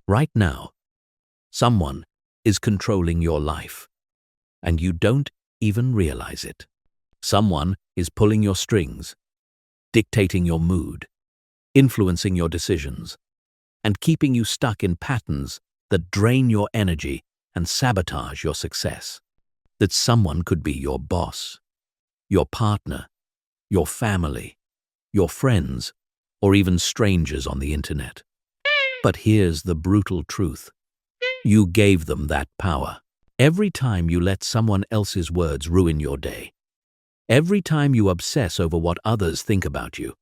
Right now, someone is controlling your life, and you don't even realize it. Someone is pulling your strings, dictating your mood, influencing your decisions, and keeping you stuck in patterns that drain your energy and sabotage your success. That someone could be your boss, your partner, your family, your friends, or even strangers on the internet. But here's the brutal truth. You gave them that power. Every time you let someone else's words ruin your day, every time you obsess over what others think about you,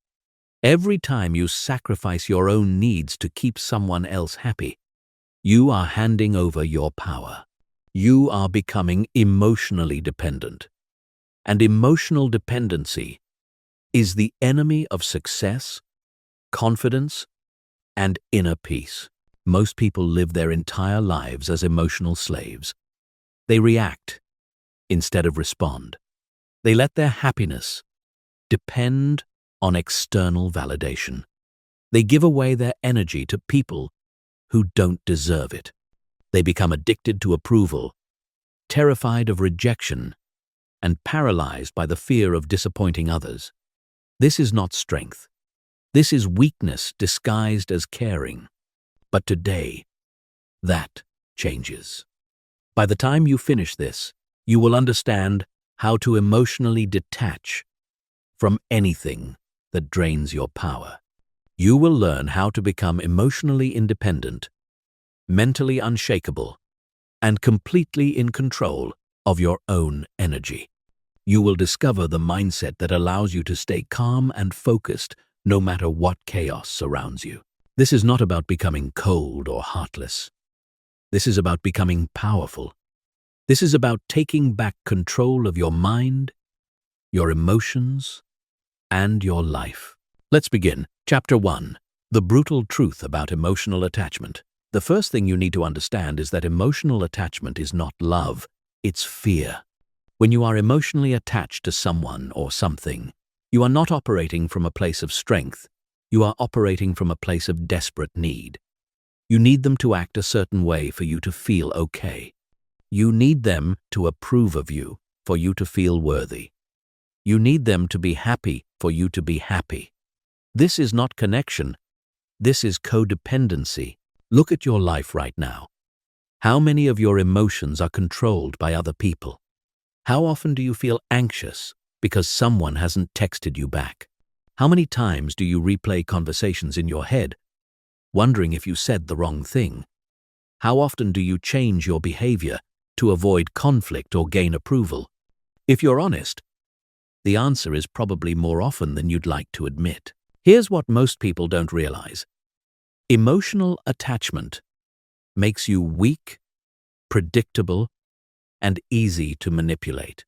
every time you sacrifice your own needs to keep someone else happy, you are handing over your power. You are becoming emotionally dependent. And emotional dependency is the enemy of success, confidence, and inner peace. Most people live their entire lives as emotional slaves. They react instead of respond. They let their happiness depend on external validation. They give away their energy to people who don't deserve it. They become addicted to approval, terrified of rejection, and paralyzed by the fear of disappointing others. This is not strength. This is weakness disguised as caring. But today, that changes. By the time you finish this, you will understand how to emotionally detach from anything that drains your power. You will learn how to become emotionally independent, mentally unshakable, and completely in control of your own energy. You will discover the mindset that allows you to stay calm and focused no matter what chaos surrounds you. This is not about becoming cold or heartless. This is about becoming powerful. This is about taking back control of your mind, your emotions, and your life. Let's begin. Chapter 1. The brutal truth about emotional attachment. The first thing you need to understand is that emotional attachment is not love, it's fear. When you are emotionally attached to someone or something, you are not operating from a place of strength. You are operating from a place of desperate need. You need them to act a certain way for you to feel okay. You need them to approve of you for you to feel worthy. You need them to be happy for you to be happy. This is not connection. This is codependency. Look at your life right now. How many of your emotions are controlled by other people? How often do you feel anxious because someone hasn't texted you back? How many times do you replay conversations in your head, wondering if you said the wrong thing? How often do you change your behavior to avoid conflict or gain approval? If you're honest, the answer is probably more often than you'd like to admit. Here's what most people don't realize. Emotional attachment makes you weak, predictable, and easy to manipulate.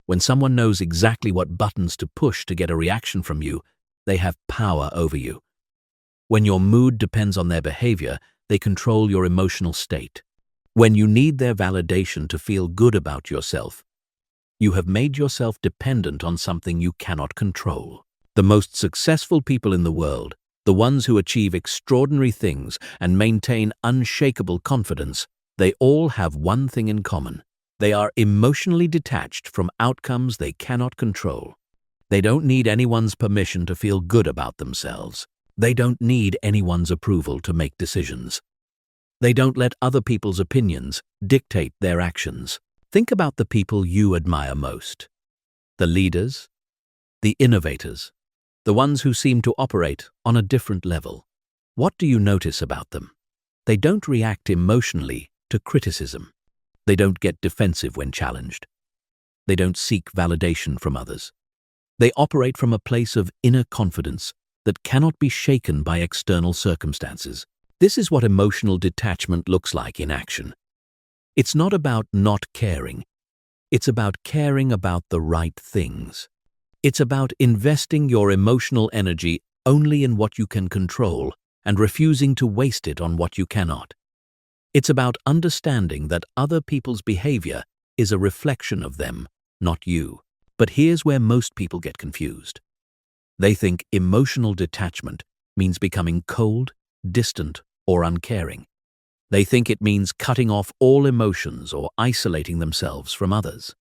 When someone knows exactly what buttons to push to get a reaction from you, they have power over you. When your mood depends on their behavior, they control your emotional state. When you need their validation to feel good about yourself, you have made yourself dependent on something you cannot control. The most successful people in the world, the ones who achieve extraordinary things and maintain unshakable confidence, they all have one thing in common. They are emotionally detached from outcomes they cannot control. They don't need anyone's permission to feel good about themselves. They don't need anyone's approval to make decisions. They don't let other people's opinions dictate their actions. Think about the people you admire most. The leaders, the innovators, the ones who seem to operate on a different level. What do you notice about them? They don't react emotionally to criticism. They don't get defensive when challenged. They don't seek validation from others. They operate from a place of inner confidence that cannot be shaken by external circumstances. This is what emotional detachment looks like in action. It's not about not caring. It's about caring about the right things. It's about investing your emotional energy only in what you can control and refusing to waste it on what you cannot. It's about understanding that other people's behavior is a reflection of them, not you. But here's where most people get confused. They think emotional detachment means becoming cold, distant, or uncaring. They think it means cutting off all emotions or isolating themselves from others.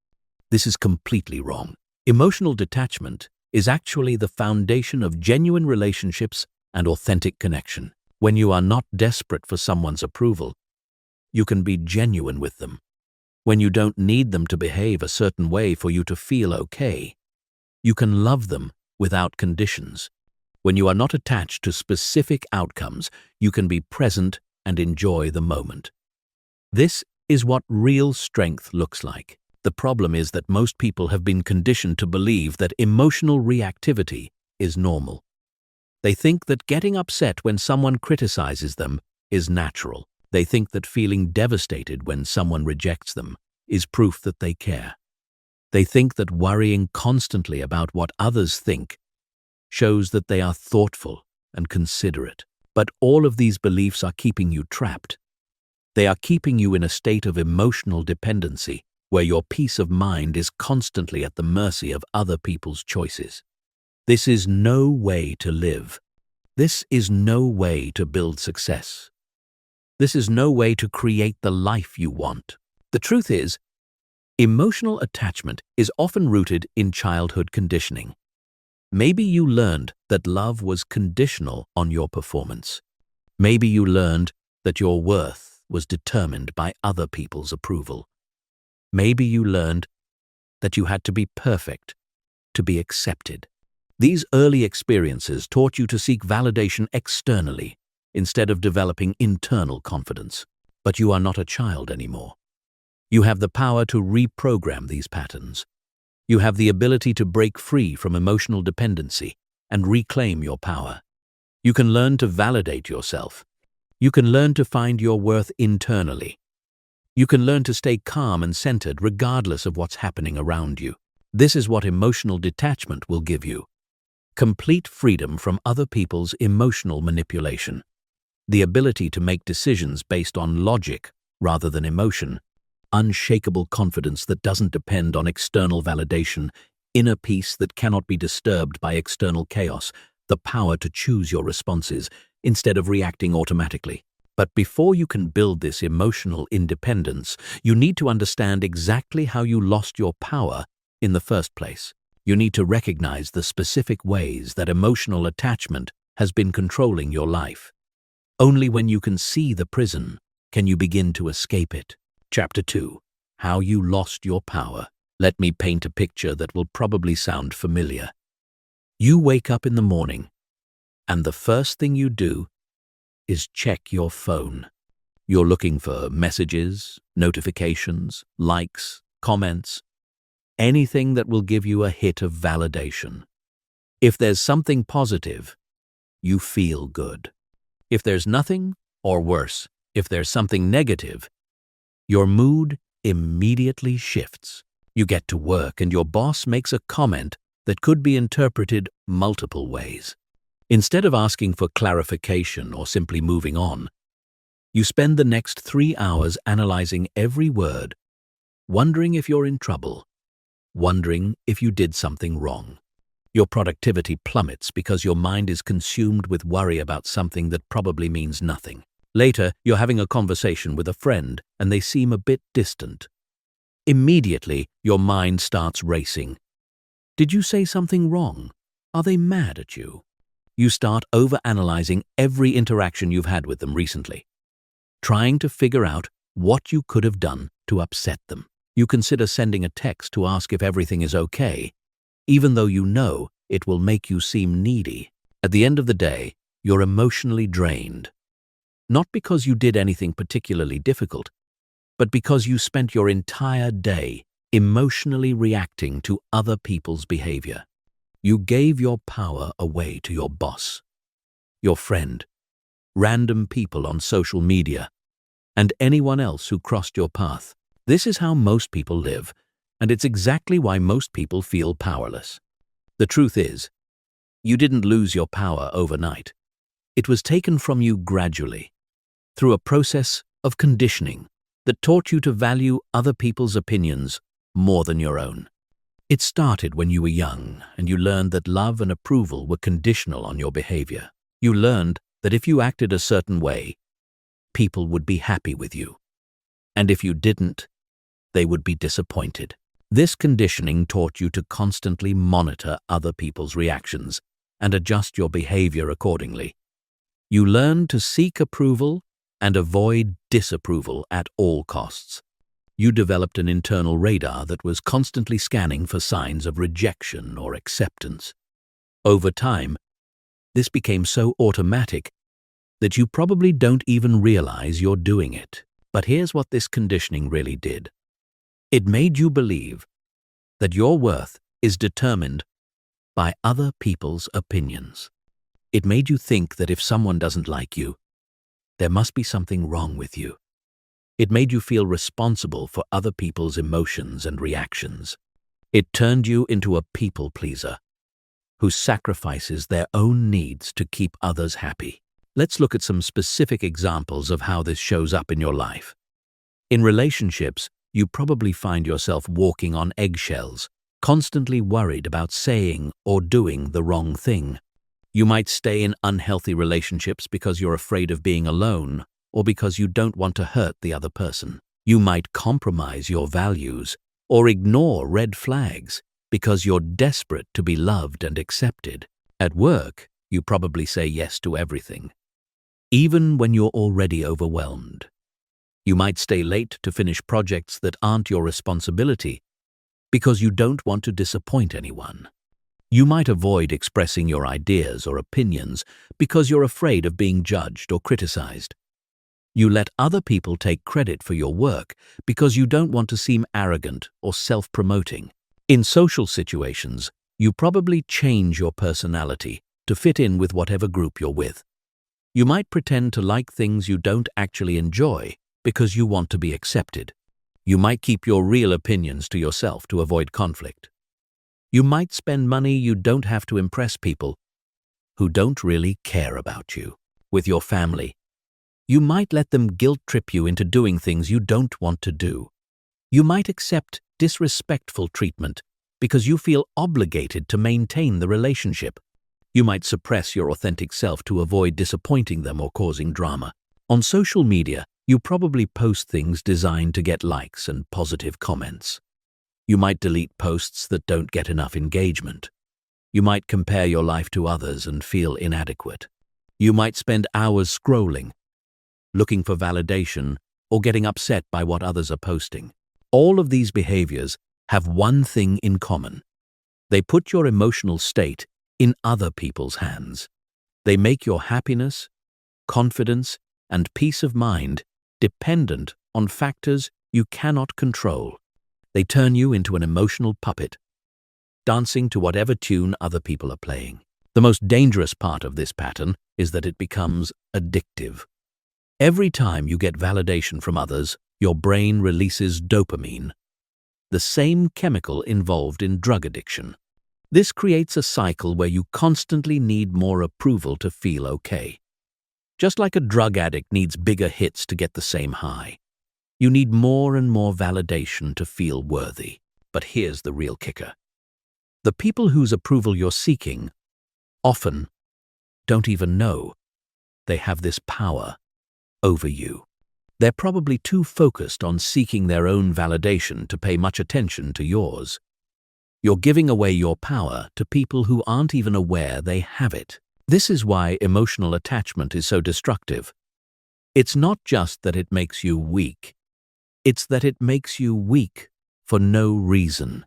This is completely wrong. Emotional detachment is actually the foundation of genuine relationships and authentic connection. When you are not desperate for someone's approval, you can be genuine with them. When you don't need them to behave a certain way for you to feel okay, you can love them without conditions. When you are not attached to specific outcomes, you can be present and enjoy the moment. This is what real strength looks like. The problem is that most people have been conditioned to believe that emotional reactivity is normal. They think that getting upset when someone criticizes them is natural. They think that feeling devastated when someone rejects them is proof that they care. They think that worrying constantly about what others think shows that they are thoughtful and considerate. But all of these beliefs are keeping you trapped. They are keeping you in a state of emotional dependency, where your peace of mind is constantly at the mercy of other people's choices. This is no way to live. This is no way to build success. This is no way to create the life you want. The truth is, emotional attachment is often rooted in childhood conditioning. Maybe you learned that love was conditional on your performance. Maybe you learned that your worth was determined by other people's approval. Maybe you learned that you had to be perfect to be accepted. These early experiences taught you to seek validation externally instead of developing internal confidence. But you are not a child anymore. You have the power to reprogram these patterns. You have the ability to break free from emotional dependency and reclaim your power. You can learn to validate yourself. You can learn to find your worth internally. You can learn to stay calm and centered regardless of what's happening around you. This is what emotional detachment will give you. Complete freedom from other people's emotional manipulation. The ability to make decisions based on logic rather than emotion. Unshakable confidence that doesn't depend on external validation. Inner peace that cannot be disturbed by external chaos. The power to choose your responses instead of reacting automatically. But before you can build this emotional independence, you need to understand exactly how you lost your power in the first place. You need to recognize the specific ways that emotional attachment has been controlling your life. Only when you can see the prison can you begin to escape it. Chapter 2. How you lost your power. Let me paint a picture that will probably sound familiar. You wake up in the morning, and the first thing you do is check your phone. You're looking for messages, notifications, likes, comments, anything that will give you a hit of validation. If there's something positive, you feel good. If there's nothing, or worse, if there's something negative, your mood immediately shifts. You get to work and your boss makes a comment that could be interpreted multiple ways. Instead of asking for clarification or simply moving on, you spend the next 3 hours analyzing every word, wondering if you're in trouble, wondering if you did something wrong. Your productivity plummets because your mind is consumed with worry about something that probably means nothing. Later, you're having a conversation with a friend and they seem a bit distant. Immediately, your mind starts racing. Did you say something wrong? Are they mad at you? You start overanalyzing every interaction you've had with them recently, trying to figure out what you could have done to upset them. You consider sending a text to ask if everything is okay, even though you know it will make you seem needy. At the end of the day, you're emotionally drained. Not because you did anything particularly difficult, but because you spent your entire day emotionally reacting to other people's behavior. You gave your power away to your boss, your friend, random people on social media, and anyone else who crossed your path. This is how most people live, and it's exactly why most people feel powerless. The truth is, you didn't lose your power overnight. It was taken from you gradually, through a process of conditioning that taught you to value other people's opinions more than your own. It started when you were young, and you learned that love and approval were conditional on your behavior. You learned that if you acted a certain way, people would be happy with you. And if you didn't, they would be disappointed. This conditioning taught you to constantly monitor other people's reactions and adjust your behavior accordingly. You learned to seek approval and avoid disapproval at all costs. You developed an internal radar that was constantly scanning for signs of rejection or acceptance. Over time, this became so automatic that you probably don't even realize you're doing it. But here's what this conditioning really did. It made you believe that your worth is determined by other people's opinions. It made you think that if someone doesn't like you, there must be something wrong with you. It made you feel responsible for other people's emotions and reactions. It turned you into a people pleaser who sacrifices their own needs to keep others happy. Let's look at some specific examples of how this shows up in your life. In relationships, you probably find yourself walking on eggshells, constantly worried about saying or doing the wrong thing. You might stay in unhealthy relationships because you're afraid of being alone or because you don't want to hurt the other person. You might compromise your values or ignore red flags because you're desperate to be loved and accepted. At work, you probably say yes to everything, even when you're already overwhelmed. You might stay late to finish projects that aren't your responsibility because you don't want to disappoint anyone. You might avoid expressing your ideas or opinions because you're afraid of being judged or criticized. You let other people take credit for your work because you don't want to seem arrogant or self-promoting. In social situations, you probably change your personality to fit in with whatever group you're with. You might pretend to like things you don't actually enjoy because you want to be accepted. You might keep your real opinions to yourself to avoid conflict. You might spend money you don't have to impress people who don't really care about you. With your family, you might let them guilt-trip you into doing things you don't want to do. You might accept disrespectful treatment because you feel obligated to maintain the relationship. You might suppress your authentic self to avoid disappointing them or causing drama. On social media, you probably post things designed to get likes and positive comments. You might delete posts that don't get enough engagement. You might compare your life to others and feel inadequate. You might spend hours scrolling, looking for validation, or getting upset by what others are posting. All of these behaviors have one thing in common. They put your emotional state in other people's hands. They make your happiness, confidence, and peace of mind dependent on factors you cannot control. They turn you into an emotional puppet, dancing to whatever tune other people are playing. The most dangerous part of this pattern is that it becomes addictive. Every time you get validation from others, your brain releases dopamine, the same chemical involved in drug addiction. This creates a cycle where you constantly need more approval to feel okay. Just like a drug addict needs bigger hits to get the same high, you need more and more validation to feel worthy. But here's the real kicker. The people whose approval you're seeking often don't even know they have this power over you. They're probably too focused on seeking their own validation to pay much attention to yours. You're giving away your power to people who aren't even aware they have it. This is why emotional attachment is so destructive. It's not just that it makes you weak. It's that it makes you weak for no reason.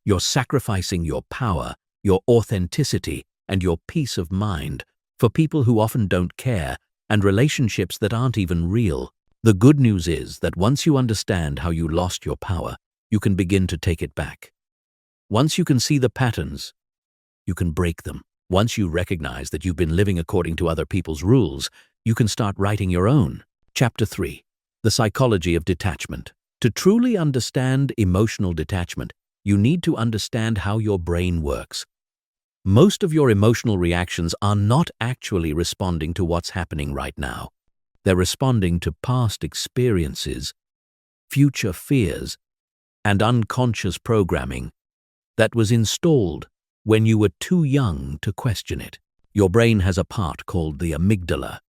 You're sacrificing your power, your authenticity, and your peace of mind for people who often don't care and relationships that aren't even real. The good news is that once you understand how you lost your power, you can begin to take it back. Once you can see the patterns, you can break them. Once you recognize that you've been living according to other people's rules, you can start writing your own. Chapter 3. The Psychology of Detachment. To truly understand emotional detachment, you need to understand how your brain works. Most of your emotional reactions are not actually responding to what's happening right now. They're responding to past experiences, future fears, and unconscious programming that was installed when you were too young to question it. Your brain has a part called the amygdala,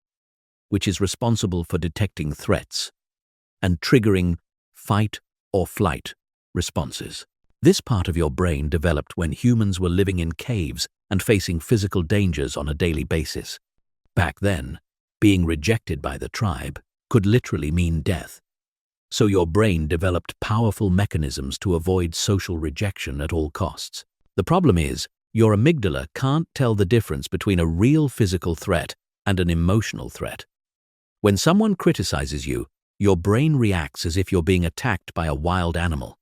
which is responsible for detecting threats and triggering fight or flight responses. This part of your brain developed when humans were living in caves and facing physical dangers on a daily basis. Back then, being rejected by the tribe could literally mean death. So your brain developed powerful mechanisms to avoid social rejection at all costs. The problem is, your amygdala can't tell the difference between a real physical threat and an emotional threat. When someone criticizes you, your brain reacts as if you're being attacked by a wild animal.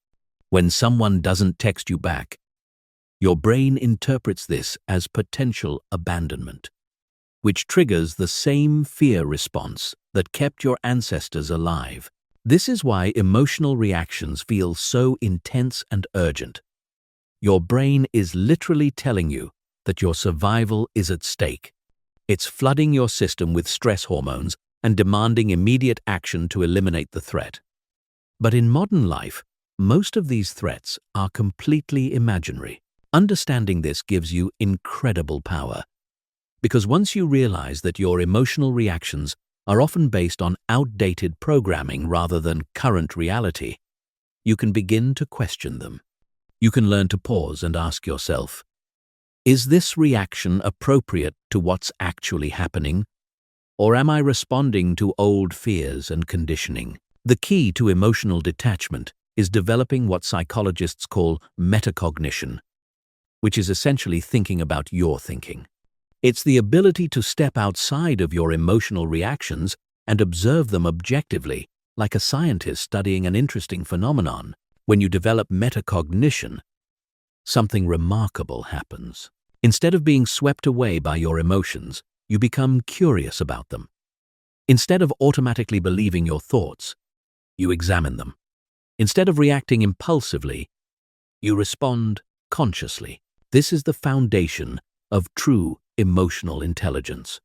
When someone doesn't text you back, your brain interprets this as potential abandonment, which triggers the same fear response that kept your ancestors alive. This is why emotional reactions feel so intense and urgent. Your brain is literally telling you that your survival is at stake. It's flooding your system with stress hormones and demanding immediate action to eliminate the threat. But in modern life, most of these threats are completely imaginary. Understanding this gives you incredible power, because once you realize that your emotional reactions are often based on outdated programming rather than current reality, you can begin to question them. You can learn to pause and ask yourself, is this reaction appropriate to what's actually happening? Or am I responding to old fears and conditioning? The key to emotional detachment is developing what psychologists call metacognition, which is essentially thinking about your thinking. It's the ability to step outside of your emotional reactions and observe them objectively, like a scientist studying an interesting phenomenon. When you develop metacognition, something remarkable happens. Instead of being swept away by your emotions, you become curious about them. Instead of automatically believing your thoughts, you examine them. Instead of reacting impulsively, you respond consciously. This is the foundation of true emotional intelligence.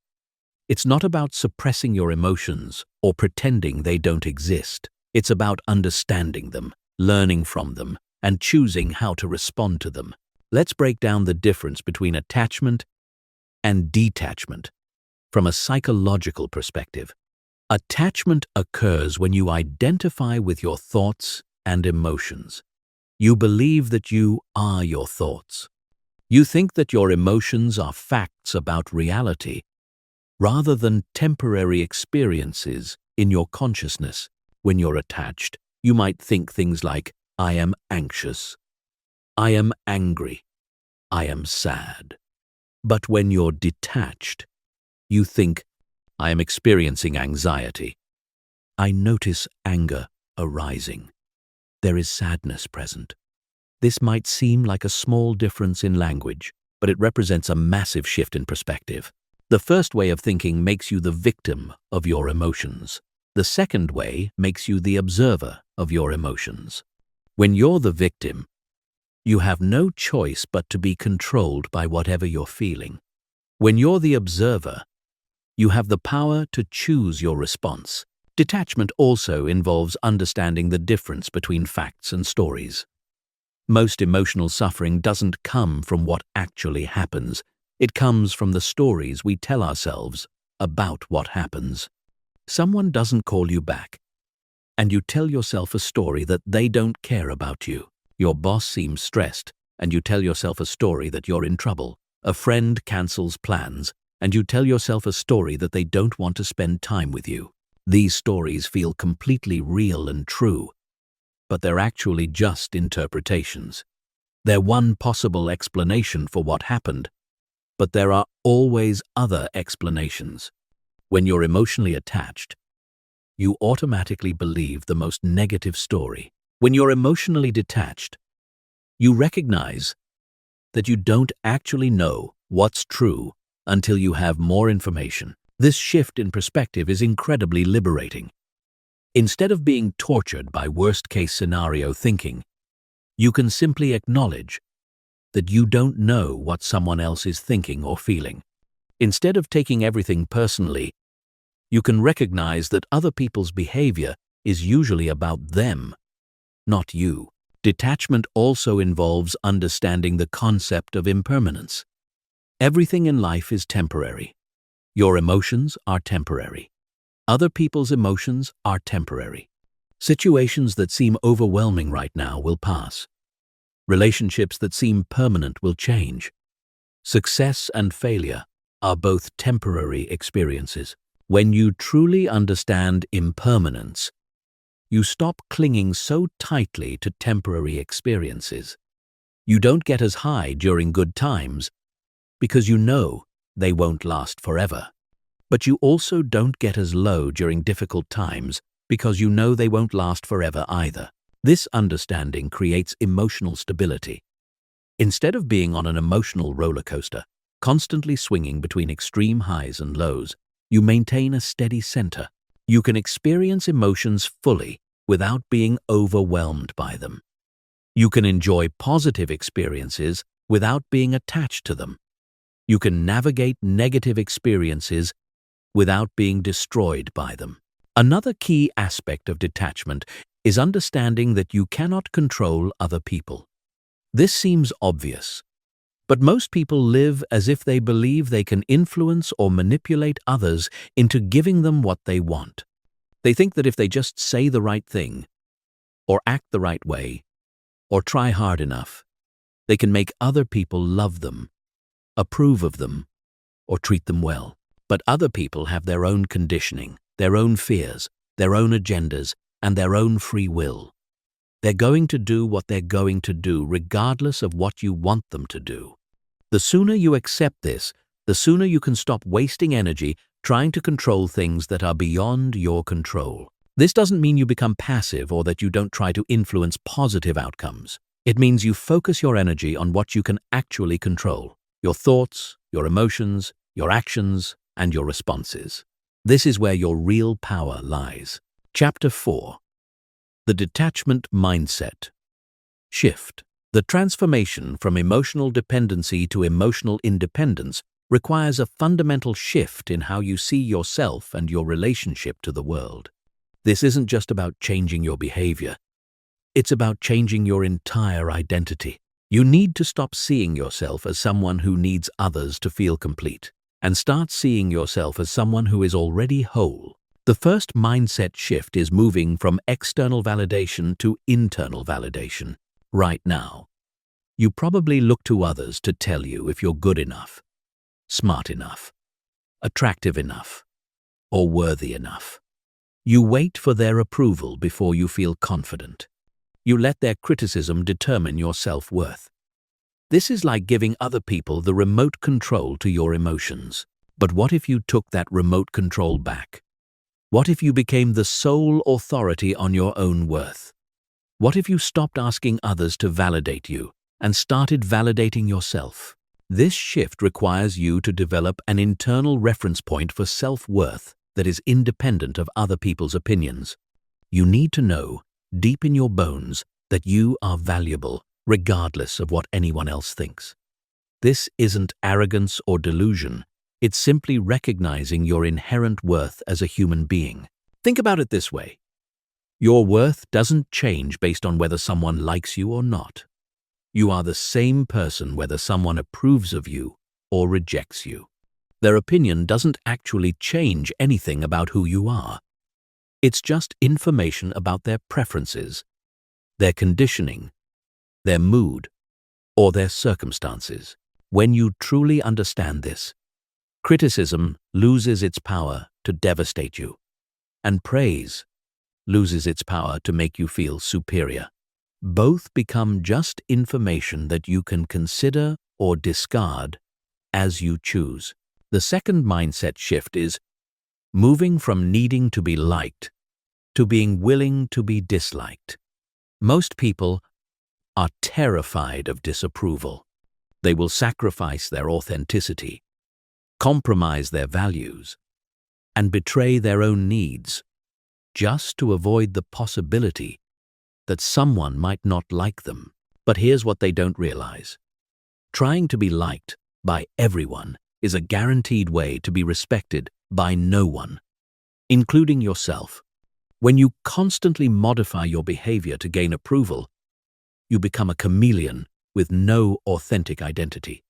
It's not about suppressing your emotions or pretending they don't exist. It's about understanding them, learning from them, and choosing how to respond to them. Let's break down the difference between attachment and detachment from a psychological perspective. Attachment occurs when you identify with your thoughts and emotions. You believe that you are your thoughts. You think that your emotions are facts about reality, rather than temporary experiences in your consciousness. When you're attached, you might think things like, I am anxious, I am angry, I am sad. But when you're detached, you think, I am experiencing anxiety. I notice anger arising. There is sadness present. This might seem like a small difference in language, but it represents a massive shift in perspective. The first way of thinking makes you the victim of your emotions. The second way makes you the observer of your emotions. When you're the victim, you have no choice but to be controlled by whatever you're feeling. When you're the observer, you have the power to choose your response. Detachment also involves understanding the difference between facts and stories. Most emotional suffering doesn't come from what actually happens. It comes from the stories we tell ourselves about what happens. Someone doesn't call you back, and you tell yourself a story that they don't care about you. Your boss seems stressed, and you tell yourself a story that you're in trouble. A friend cancels plans, and you tell yourself a story that they don't want to spend time with you. These stories feel completely real and true, but they're actually just interpretations. They're one possible explanation for what happened, but there are always other explanations. When you're emotionally attached, you automatically believe the most negative story. When you're emotionally detached, you recognize that you don't actually know what's true until you have more information. This shift in perspective is incredibly liberating. Instead of being tortured by worst-case scenario thinking, you can simply acknowledge that you don't know what someone else is thinking or feeling. Instead of taking everything personally, you can recognize that other people's behavior is usually about them, not you. Detachment also involves understanding the concept of impermanence. Everything in life is temporary. Your emotions are temporary. Other people's emotions are temporary. Situations that seem overwhelming right now will pass. Relationships that seem permanent will change. Success and failure are both temporary experiences. When you truly understand impermanence, you stop clinging so tightly to temporary experiences. You don't get as high during good times because you know they won't last forever. But you also don't get as low during difficult times because you know they won't last forever either. This understanding creates emotional stability. Instead of being on an emotional roller coaster, constantly swinging between extreme highs and lows, you maintain a steady center. You can experience emotions fully without being overwhelmed by them. You can enjoy positive experiences without being attached to them. You can navigate negative experiences without being destroyed by them. Another key aspect of detachment is understanding that you cannot control other people. This seems obvious, but most people live as if they believe they can influence or manipulate others into giving them what they want. They think that if they just say the right thing, or act the right way, or try hard enough, they can make other people love them, approve of them, or treat them well. But other people have their own conditioning, their own fears, their own agendas, and their own free will. They're going to do what they're going to do regardless of what you want them to do. The sooner you accept this, the sooner you can stop wasting energy trying to control things that are beyond your control. This doesn't mean you become passive or that you don't try to influence positive outcomes. It means you focus your energy on what you can actually control: your thoughts, your emotions, your actions, and your responses. This is where your real power lies. Chapter 4. The Detachment Mindset Shift. The transformation from emotional dependency to emotional independence requires a fundamental shift in how you see yourself and your relationship to the world. This isn't just about changing your behavior. It's about changing your entire identity. You need to stop seeing yourself as someone who needs others to feel complete, and start seeing yourself as someone who is already whole. The first mindset shift is moving from external validation to internal validation. Right now, you probably look to others to tell you if you're good enough, smart enough, attractive enough, or worthy enough. You wait for their approval before you feel confident. You let their criticism determine your self-worth. This is like giving other people the remote control to your emotions. But what if you took that remote control back? What if you became the sole authority on your own worth? What if you stopped asking others to validate you and started validating yourself? This shift requires you to develop an internal reference point for self-worth that is independent of other people's opinions. You need to know, deep in your bones, that you are valuable, regardless of what anyone else thinks. This isn't arrogance or delusion. It's simply recognizing your inherent worth as a human being. Think about it this way. Your worth doesn't change based on whether someone likes you or not. You are the same person whether someone approves of you or rejects you. Their opinion doesn't actually change anything about who you are. It's just information about their preferences, their conditioning, their mood, or their circumstances. When you truly understand this, criticism loses its power to devastate you, and praise loses its power to make you feel superior. Both become just information that you can consider or discard as you choose. The second mindset shift is moving from needing to be liked to being willing to be disliked. Most people are terrified of disapproval. They will sacrifice their authenticity, compromise their values, and betray their own needs just to avoid the possibility that someone might not like them. But here's what they don't realize. Trying to be liked by everyone is a guaranteed way to be respected by no one, including yourself. When you constantly modify your behavior to gain approval, you become a chameleon with no authentic identity.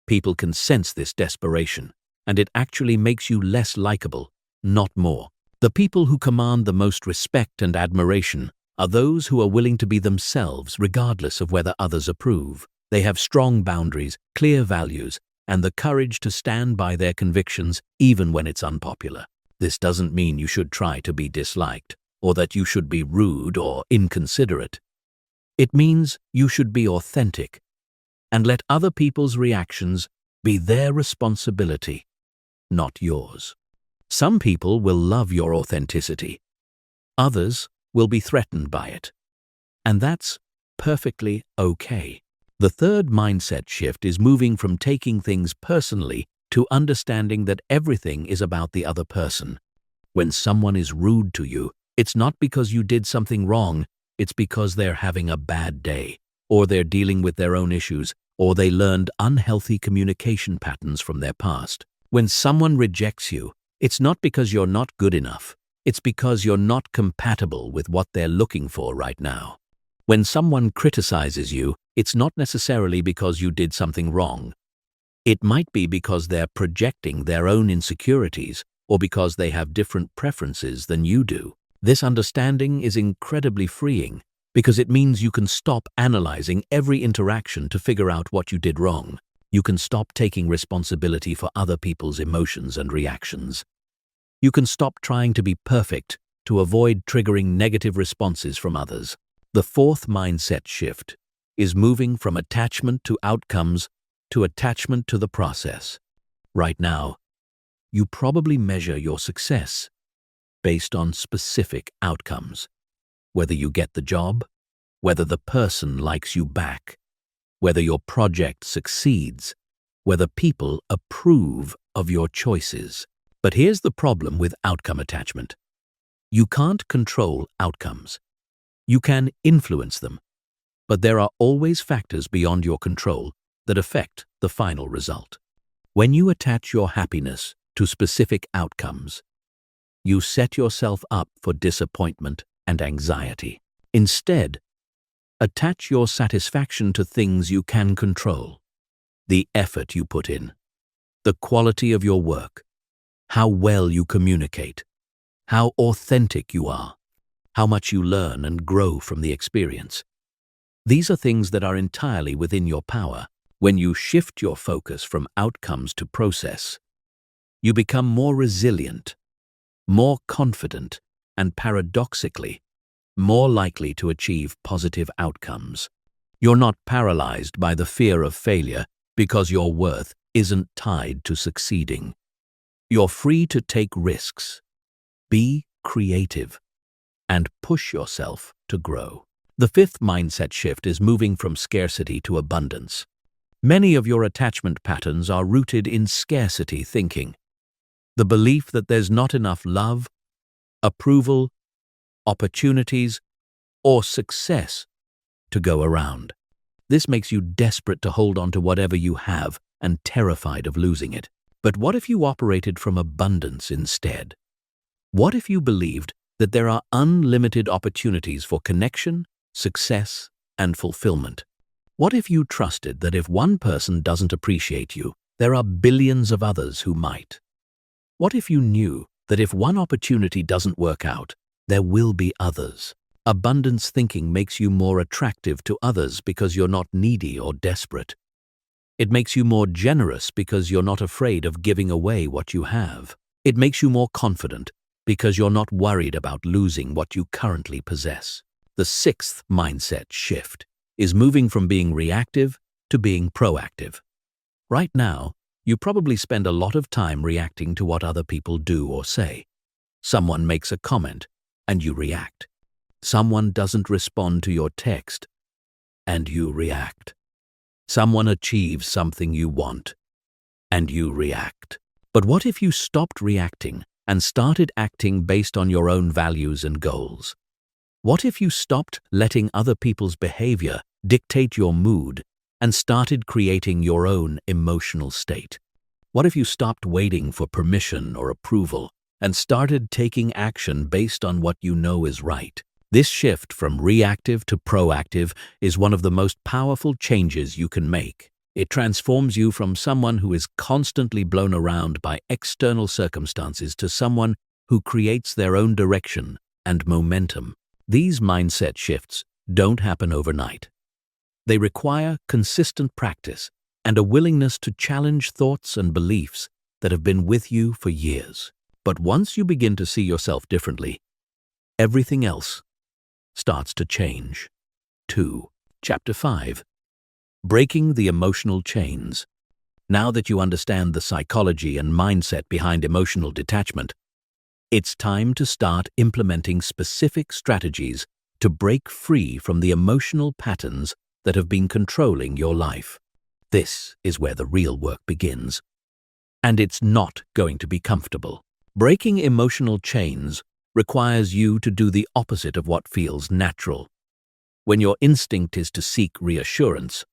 People can sense this desperation, and it actually makes you less likable, not more. The people who command the most respect and admiration are those who are willing to be themselves regardless of whether others approve. They have strong boundaries, clear values, and the courage to stand by their convictions even when it's unpopular. This doesn't mean you should try to be disliked, or that you should be rude or inconsiderate. It means you should be authentic and let other people's reactions be their responsibility, not yours. Some people will love your authenticity. Others will be threatened by it. And that's perfectly okay. The third mindset shift is moving from taking things personally to understanding that everything is about the other person. When someone is rude to you, it's not because you did something wrong, it's because they're having a bad day, or they're dealing with their own issues, or they learned unhealthy communication patterns from their past. When someone rejects you, it's not because you're not good enough, it's because you're not compatible with what they're looking for right now. When someone criticizes you, it's not necessarily because you did something wrong. It might be because they're projecting their own insecurities or because they have different preferences than you do. This understanding is incredibly freeing because it means you can stop analyzing every interaction to figure out what you did wrong. You can stop taking responsibility for other people's emotions and reactions. You can stop trying to be perfect to avoid triggering negative responses from others. The fourth mindset shift is moving from attachment to outcomes to attachment to the process. Right now, you probably measure your success based on specific outcomes. Whether you get the job, whether the person likes you back, whether your project succeeds, whether people approve of your choices. But here's the problem with outcome attachment. You can't control outcomes. You can influence them, but there are always factors beyond your control that affect the final result. When you attach your happiness to specific outcomes, you set yourself up for disappointment and anxiety. Instead, attach your satisfaction to things you can control. The effort you put in, the quality of your work, how well you communicate, how authentic you are, how much you learn and grow from the experience. These are things that are entirely within your power. When you shift your focus from outcomes to process, you become more resilient, more confident, and paradoxically, more likely to achieve positive outcomes. You're not paralyzed by the fear of failure because your worth isn't tied to succeeding. You're free to take risks, be creative, and push yourself to grow. The fifth mindset shift is moving from scarcity to abundance. Many of your attachment patterns are rooted in scarcity thinking, the belief that there's not enough love, approval, opportunities, or success to go around. This makes you desperate to hold on to whatever you have and terrified of losing it. But what if you operated from abundance instead? What if you believed that there are unlimited opportunities for connection, success, and fulfillment? What if you trusted that if one person doesn't appreciate you, there are billions of others who might? What if you knew that if one opportunity doesn't work out, there will be others? Abundance thinking makes you more attractive to others because you're not needy or desperate. It makes you more generous because you're not afraid of giving away what you have. It makes you more confident because you're not worried about losing what you currently possess. The sixth mindset shift is moving from being reactive to being proactive. Right now, you probably spend a lot of time reacting to what other people do or say. Someone makes a comment, and you react. Someone doesn't respond to your text, and you react. Someone achieves something you want, and you react. But what if you stopped reacting and started acting based on your own values and goals? What if you stopped letting other people's behavior dictate your mood and started creating your own emotional state? What if you stopped waiting for permission or approval and started taking action based on what you know is right? This shift from reactive to proactive is one of the most powerful changes you can make. It transforms you from someone who is constantly blown around by external circumstances to someone who creates their own direction and momentum. These mindset shifts don't happen overnight. They require consistent practice and a willingness to challenge thoughts and beliefs that have been with you for years. But once you begin to see yourself differently, everything else starts to change. 2. Chapter 5. Breaking the emotional chains. Now that you understand the psychology and mindset behind emotional detachment, it's time to start implementing specific strategies to break free from the emotional patterns that have been controlling your life. This is where the real work begins. And it's not going to be comfortable. Breaking emotional chains requires you to do the opposite of what feels natural. When your instinct is to seek reassurance,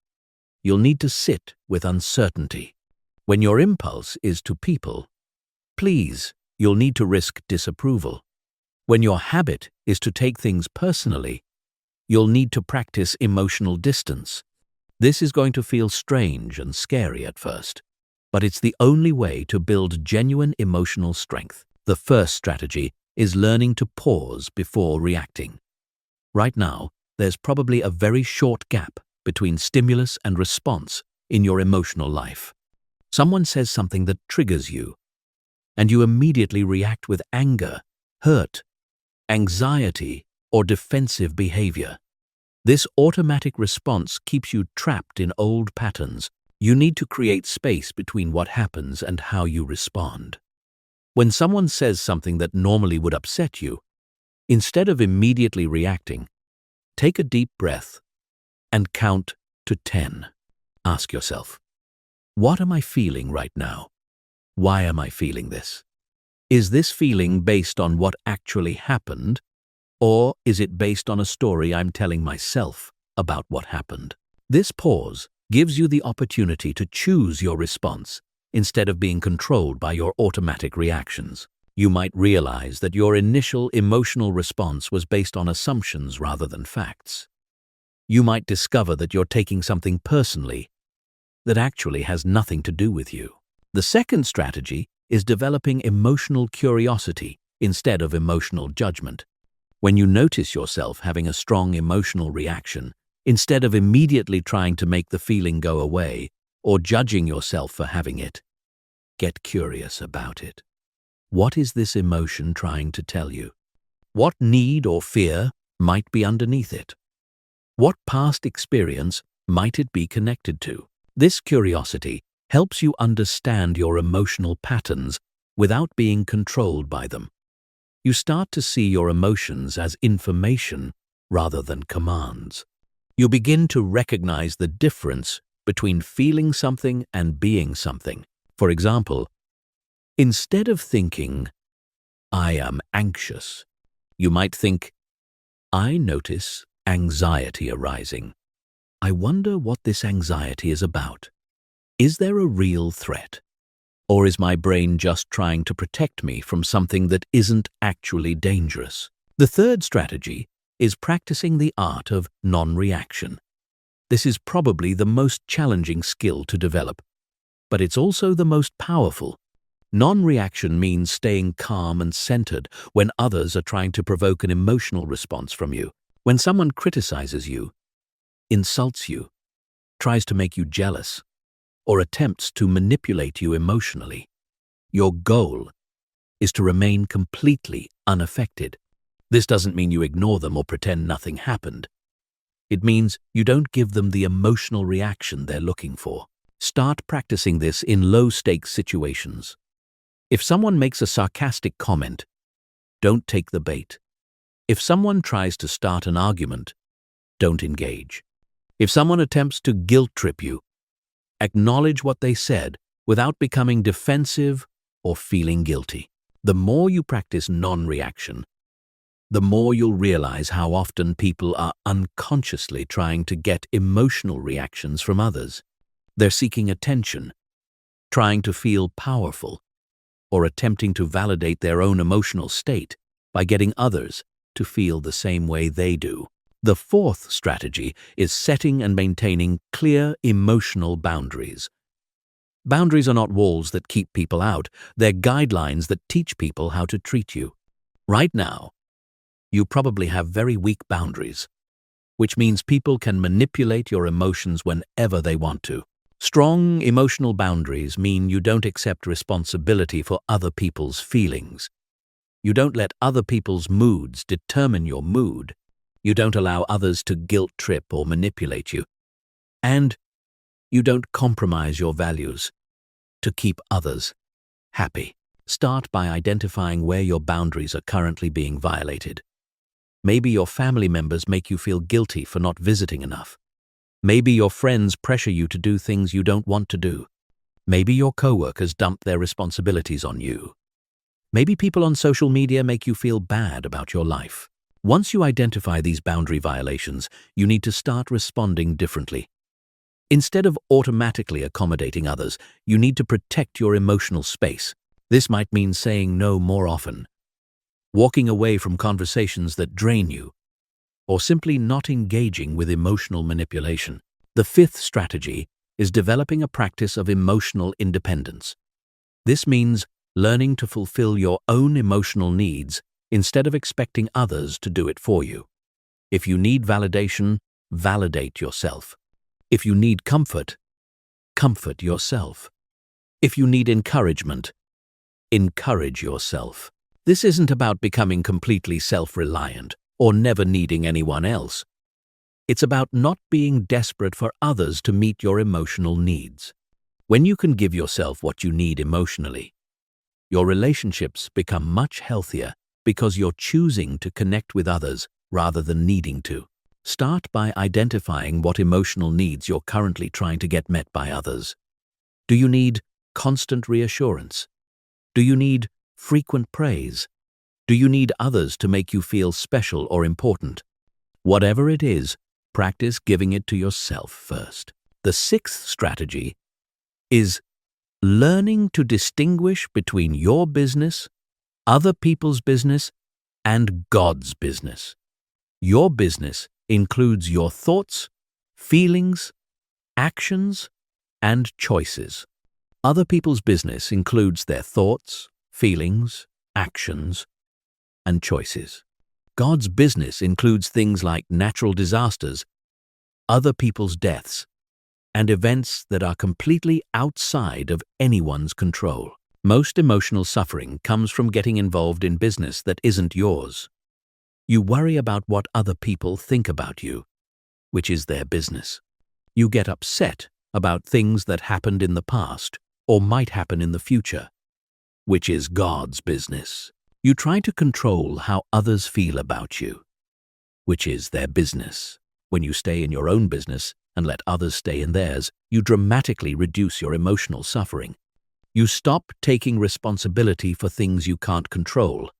you'll need to sit with uncertainty. When your impulse is to people please, you'll need to risk disapproval. When your habit is to take things personally, you'll need to practice emotional distance. This is going to feel strange and scary at first, but it's the only way to build genuine emotional strength. The first strategy is learning to pause before reacting. Right now, there's probably a very short gap between stimulus and response in your emotional life. Someone says something that triggers you, and you immediately react with anger, hurt, anxiety, or defensive behavior. This automatic response keeps you trapped in old patterns. You need to create space between what happens and how you respond. When someone says something that normally would upset you, instead of immediately reacting, take a deep breath and count to 10. Ask yourself, what am I feeling right now? Why am I feeling this? Is this feeling based on what actually happened, or is it based on a story I'm telling myself about what happened? This pause gives you the opportunity to choose your response instead of being controlled by your automatic reactions. You might realize that your initial emotional response was based on assumptions rather than facts. You might discover that you're taking something personally that actually has nothing to do with you. The second strategy is developing emotional curiosity instead of emotional judgment. When you notice yourself having a strong emotional reaction, instead of immediately trying to make the feeling go away or judging yourself for having it, get curious about it. What is this emotion trying to tell you? What need or fear might be underneath it? What past experience might it be connected to? This curiosity helps you understand your emotional patterns without being controlled by them. You start to see your emotions as information rather than commands. You begin to recognize the difference between feeling something and being something. For example, instead of thinking, I am anxious, you might think, I notice anxiety arising. I wonder what this anxiety is about. Is there a real threat? Or is my brain just trying to protect me from something that isn't actually dangerous? The third strategy is practicing the art of non-reaction. This is probably the most challenging skill to develop, but it's also the most powerful. Non-reaction means staying calm and centered when others are trying to provoke an emotional response from you. When someone criticizes you, insults you, tries to make you jealous, or attempts to manipulate you emotionally, your goal is to remain completely unaffected. This doesn't mean you ignore them or pretend nothing happened. It means you don't give them the emotional reaction they're looking for. Start practicing this in low-stakes situations. If someone makes a sarcastic comment, don't take the bait. If someone tries to start an argument, don't engage. If someone attempts to guilt-trip you, acknowledge what they said without becoming defensive or feeling guilty. The more you practice non-reaction, the more you'll realize how often people are unconsciously trying to get emotional reactions from others. They're seeking attention, trying to feel powerful, or attempting to validate their own emotional state by getting others to feel the same way they do. The fourth strategy is setting and maintaining clear emotional boundaries. Boundaries are not walls that keep people out. They're guidelines that teach people how to treat you. Right now, you probably have very weak boundaries, which means people can manipulate your emotions whenever they want to. Strong emotional boundaries mean you don't accept responsibility for other people's feelings. You don't let other people's moods determine your mood. You don't allow others to guilt trip or manipulate you. And you don't compromise your values to keep others happy. Start by identifying where your boundaries are currently being violated. Maybe your family members make you feel guilty for not visiting enough. Maybe your friends pressure you to do things you don't want to do. Maybe your coworkers dump their responsibilities on you. Maybe people on social media make you feel bad about your life. Once you identify these boundary violations, you need to start responding differently. Instead of automatically accommodating others, you need to protect your emotional space. This might mean saying no more often, walking away from conversations that drain you, or simply not engaging with emotional manipulation. The fifth strategy is developing a practice of emotional independence. This means learning to fulfill your own emotional needs instead of expecting others to do it for you. If you need validation, validate yourself. If you need comfort, comfort yourself. If you need encouragement, encourage yourself. This isn't about becoming completely self-reliant or never needing anyone else. It's about not being desperate for others to meet your emotional needs. When you can give yourself what you need emotionally, your relationships become much healthier because you're choosing to connect with others rather than needing to. Start by identifying what emotional needs you're currently trying to get met by others. Do you need constant reassurance? Do you need frequent praise? Do you need others to make you feel special or important? Whatever it is, practice giving it to yourself first. The sixth strategy is learning to distinguish between your business, other people's business, and God's business. Your business includes your thoughts, feelings, actions, and choices. Other people's business includes their thoughts, feelings, actions, and choices. God's business includes things like natural disasters, other people's deaths, and events that are completely outside of anyone's control. Most emotional suffering comes from getting involved in business that isn't yours. You worry about what other people think about you, which is their business. You get upset about things that happened in the past or might happen in the future, which is God's business. You try to control how others feel about you, which is their business. When you stay in your own business and let others stay in theirs, you dramatically reduce your emotional suffering. You stop taking responsibility for things you can't control,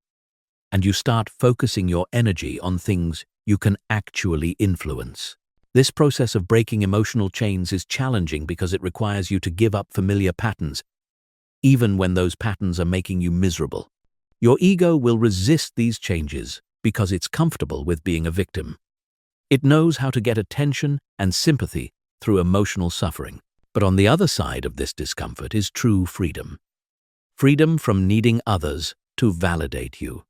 and you start focusing your energy on things you can actually influence. This process of breaking emotional chains is challenging because it requires you to give up familiar patterns, even when those patterns are making you miserable. Your ego will resist these changes because it's comfortable with being a victim. It knows how to get attention and sympathy through emotional suffering. But on the other side of this discomfort is true freedom. Freedom from needing others to validate you.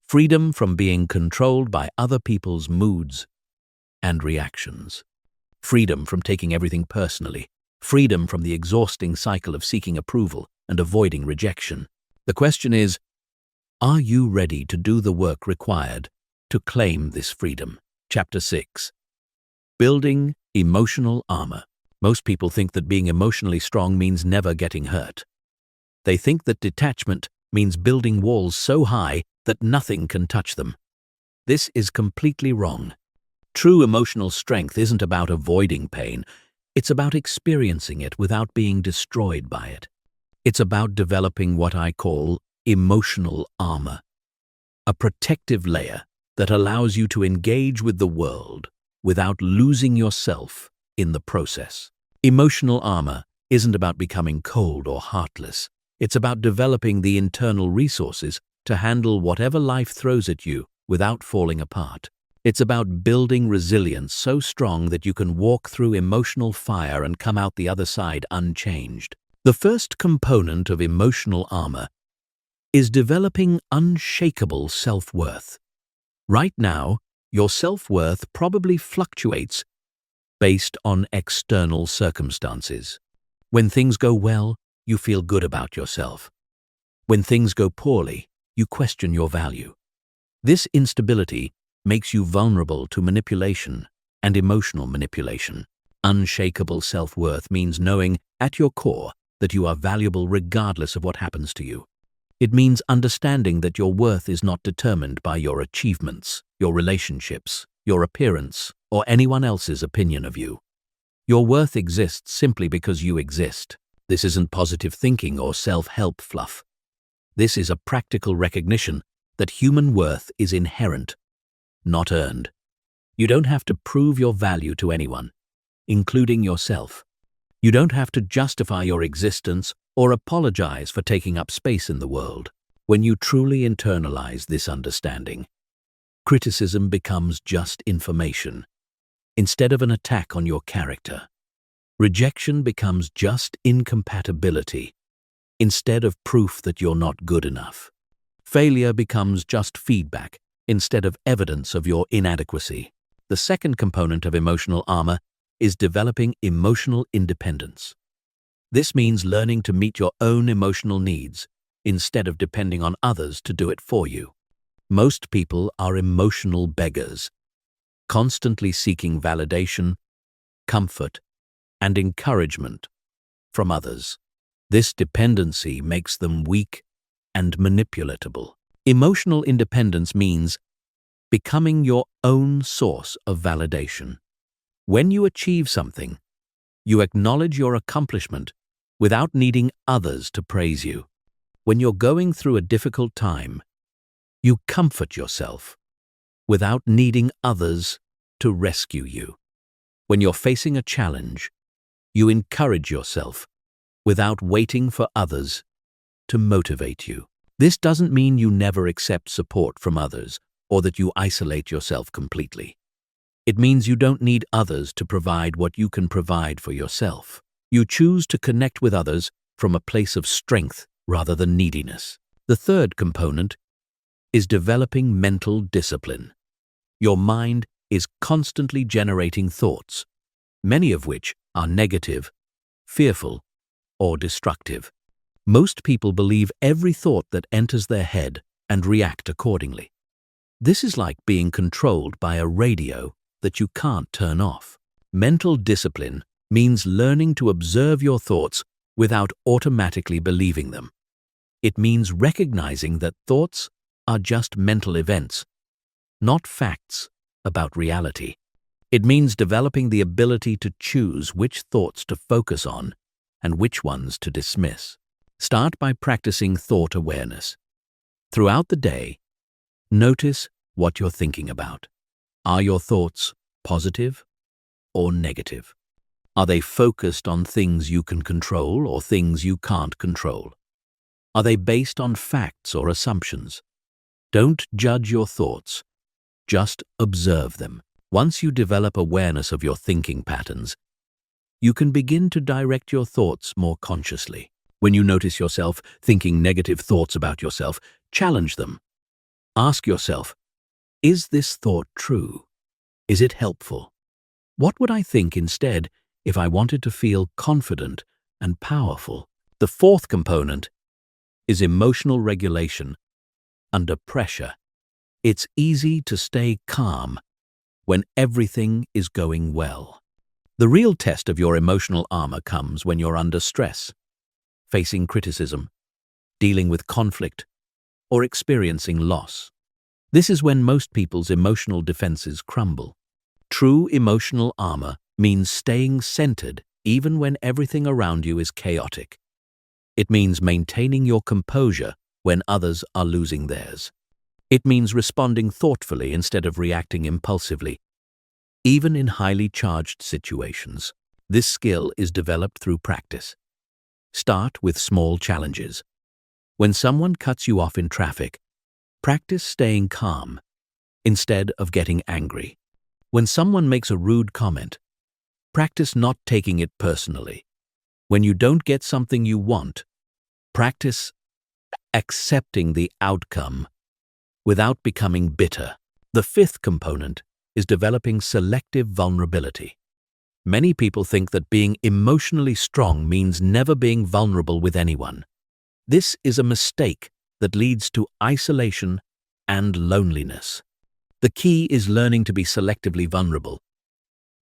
Freedom from being controlled by other people's moods and reactions. Freedom from taking everything personally. Freedom from the exhausting cycle of seeking approval and avoiding rejection. The question is, are you ready to do the work required to claim this freedom? Chapter 6. Building emotional armor. Most people think that being emotionally strong means never getting hurt. They think that detachment means building walls so high that nothing can touch them. This is completely wrong. True emotional strength isn't about avoiding pain. It's about experiencing it without being destroyed by it. It's about developing what I call emotional armor, a protective layer that allows you to engage with the world without losing yourself in the process. Emotional armor isn't about becoming cold or heartless. It's about developing the internal resources to handle whatever life throws at you without falling apart. It's about building resilience so strong that you can walk through emotional fire and come out the other side unchanged. The first component of emotional armor is developing unshakable self-worth. Right now, your self-worth probably fluctuates based on external circumstances. When things go well, you feel good about yourself. When things go poorly, you question your value. This instability makes you vulnerable to manipulation and emotional manipulation. Unshakable self-worth means knowing at your core that you are valuable regardless of what happens to you. It means understanding that your worth is not determined by your achievements, your relationships, your appearance, or anyone else's opinion of you. Your worth exists simply because you exist. This isn't positive thinking or self-help fluff. This is a practical recognition that human worth is inherent, not earned. You don't have to prove your value to anyone, including yourself. You don't have to justify your existence or apologize for taking up space in the world. When you truly internalize this understanding, criticism becomes just information, instead of an attack on your character. Rejection becomes just incompatibility, instead of proof that you're not good enough. Failure becomes just feedback, instead of evidence of your inadequacy. The second component of emotional armor is developing emotional independence. This means learning to meet your own emotional needs instead of depending on others to do it for you. Most people are emotional beggars, constantly seeking validation, comfort, and encouragement from others. This dependency makes them weak and manipulatable. Emotional independence means becoming your own source of validation. When you achieve something, you acknowledge your accomplishment without needing others to praise you. When you're going through a difficult time, you comfort yourself without needing others to rescue you. When you're facing a challenge, you encourage yourself without waiting for others to motivate you. This doesn't mean you never accept support from others or that you isolate yourself completely. It means you don't need others to provide what you can provide for yourself. You choose to connect with others from a place of strength rather than neediness. The third component is developing mental discipline. Your mind is constantly generating thoughts, many of which are negative, fearful, or destructive. Most people believe every thought that enters their head and react accordingly. This is like being controlled by a radio that you can't turn off. Mental discipline means learning to observe your thoughts without automatically believing them. It means recognizing that thoughts are just mental events, not facts about reality. It means developing the ability to choose which thoughts to focus on and which ones to dismiss. Start by practicing thought awareness. Throughout the day, notice what you're thinking about. Are your thoughts positive or negative? Are they focused on things you can control or things you can't control? Are they based on facts or assumptions? Don't judge your thoughts, just observe them. Once you develop awareness of your thinking patterns, you can begin to direct your thoughts more consciously. When you notice yourself thinking negative thoughts about yourself, challenge them. Ask yourself, is this thought true? Is it helpful? What would I think instead if I wanted to feel confident and powerful? The fourth component is emotional regulation under pressure. It's easy to stay calm when everything is going well. The real test of your emotional armor comes when you're under stress, facing criticism, dealing with conflict, or experiencing loss. This is when most people's emotional defenses crumble. True emotional armor means staying centered even when everything around you is chaotic. It means maintaining your composure when others are losing theirs. It means responding thoughtfully instead of reacting impulsively, even in highly charged situations. This skill is developed through practice. Start with small challenges. When someone cuts you off in traffic, practice staying calm instead of getting angry. When someone makes a rude comment, practice not taking it personally. When you don't get something you want, practice accepting the outcome without becoming bitter. The fifth component is developing selective vulnerability. Many people think that being emotionally strong means never being vulnerable with anyone. This is a mistake that leads to isolation and loneliness. The key is learning to be selectively vulnerable,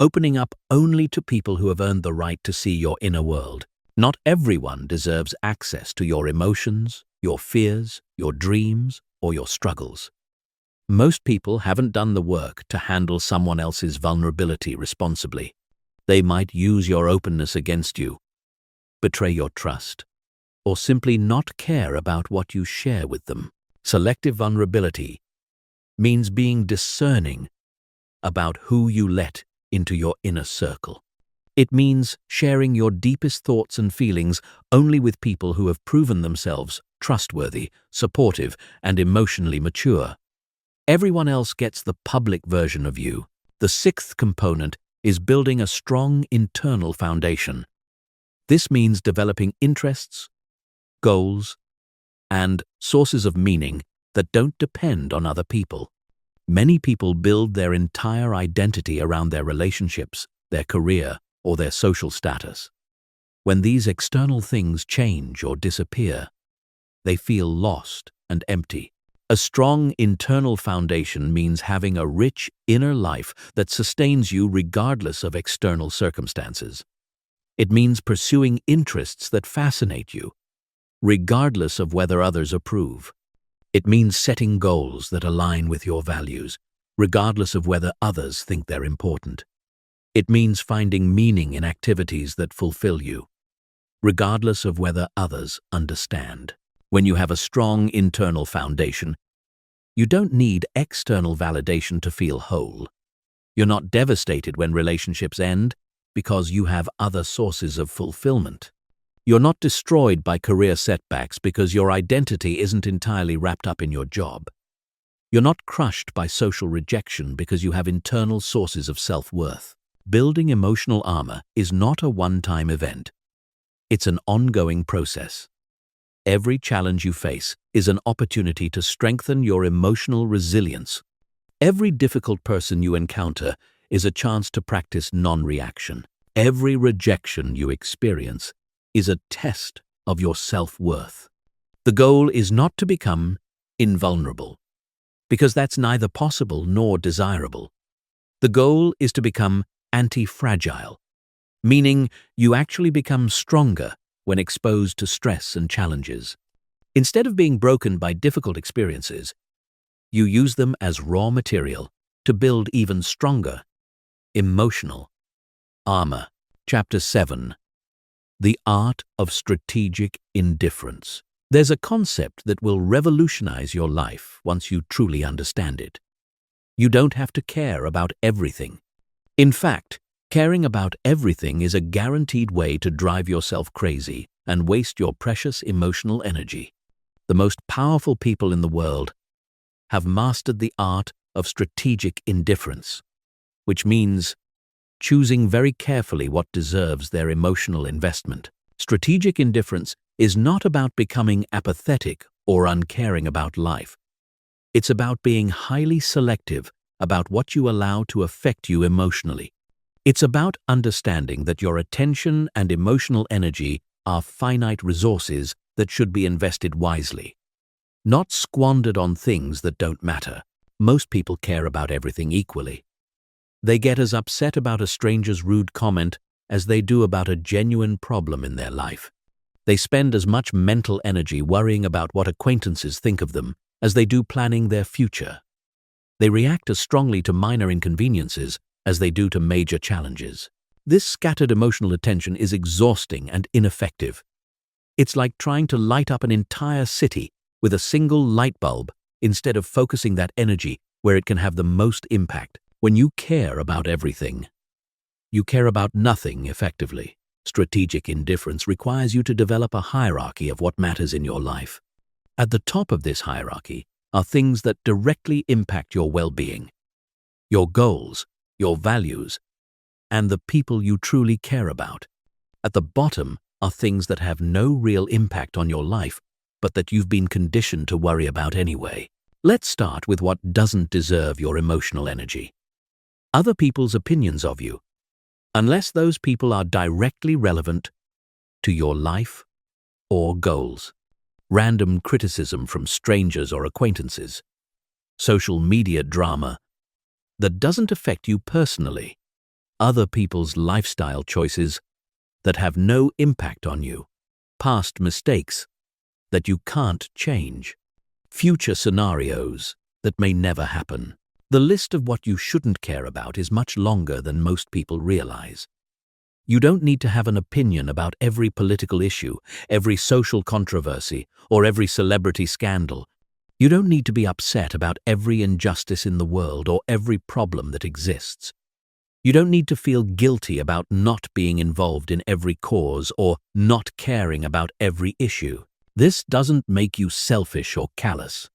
opening up only to people who have earned the right to see your inner world. Not everyone deserves access to your emotions, your fears, your dreams, or your struggles. Most people haven't done the work to handle someone else's vulnerability responsibly. They might use your openness against you, betray your trust, or simply not care about what you share with them. Selective vulnerability means being discerning about who you let into your inner circle. It means sharing your deepest thoughts and feelings only with people who have proven themselves trustworthy, supportive, and emotionally mature. Everyone else gets the public version of you. The sixth component is building a strong internal foundation. This means developing interests, goals, and sources of meaning that don't depend on other people. Many people build their entire identity around their relationships, their career, or their social status. When these external things change or disappear, they feel lost and empty. A strong internal foundation means having a rich inner life that sustains you regardless of external circumstances. It means pursuing interests that fascinate you, regardless of whether others approve. It means setting goals that align with your values, regardless of whether others think they're important. It means finding meaning in activities that fulfill you, regardless of whether others understand. When you have a strong internal foundation, you don't need external validation to feel whole. You're not devastated when relationships end because you have other sources of fulfillment. You're not destroyed by career setbacks because your identity isn't entirely wrapped up in your job. You're not crushed by social rejection because you have internal sources of self-worth. Building emotional armor is not a one-time event. It's an ongoing process. Every challenge you face is an opportunity to strengthen your emotional resilience. Every difficult person you encounter is a chance to practice non-reaction. Every rejection you experience is a test of your self-worth. The goal is not to become invulnerable, because that's neither possible nor desirable. The goal is to become anti-fragile, meaning you actually become stronger when exposed to stress and challenges. Instead of being broken by difficult experiences, you use them as raw material to build even stronger emotional armor. Chapter 7. The Art of Strategic Indifference. There's a concept that will revolutionize your life once you truly understand it. You don't have to care about everything. In fact, caring about everything is a guaranteed way to drive yourself crazy and waste your precious emotional energy. The most powerful people in the world have mastered the art of strategic indifference, which means choosing very carefully what deserves their emotional investment. Strategic indifference is not about becoming apathetic or uncaring about life. It's about being highly selective about what you allow to affect you emotionally. It's about understanding that your attention and emotional energy are finite resources that should be invested wisely, not squandered on things that don't matter. Most people care about everything equally. They get as upset about a stranger's rude comment as they do about a genuine problem in their life. They spend as much mental energy worrying about what acquaintances think of them as they do planning their future. They react as strongly to minor inconveniences as they do to major challenges. This scattered emotional attention is exhausting and ineffective. It's like trying to light up an entire city with a single light bulb instead of focusing that energy where it can have the most impact. When you care about everything, you care about nothing effectively. Strategic indifference requires you to develop a hierarchy of what matters in your life. At the top of this hierarchy are things that directly impact your well-being, your goals, your values, and the people you truly care about. At the bottom are things that have no real impact on your life, but that you've been conditioned to worry about anyway. Let's start with what doesn't deserve your emotional energy. Other people's opinions of you. Unless those people are directly relevant to your life or goals. Random criticism from strangers or acquaintances. Social media drama that doesn't affect you personally. Other people's lifestyle choices that have no impact on you. Past mistakes that you can't change. Future scenarios that may never happen. The list of what you shouldn't care about is much longer than most people realize. You don't need to have an opinion about every political issue, every social controversy, or every celebrity scandal. You don't need to be upset about every injustice in the world or every problem that exists. You don't need to feel guilty about not being involved in every cause or not caring about every issue. This doesn't make you selfish or callous.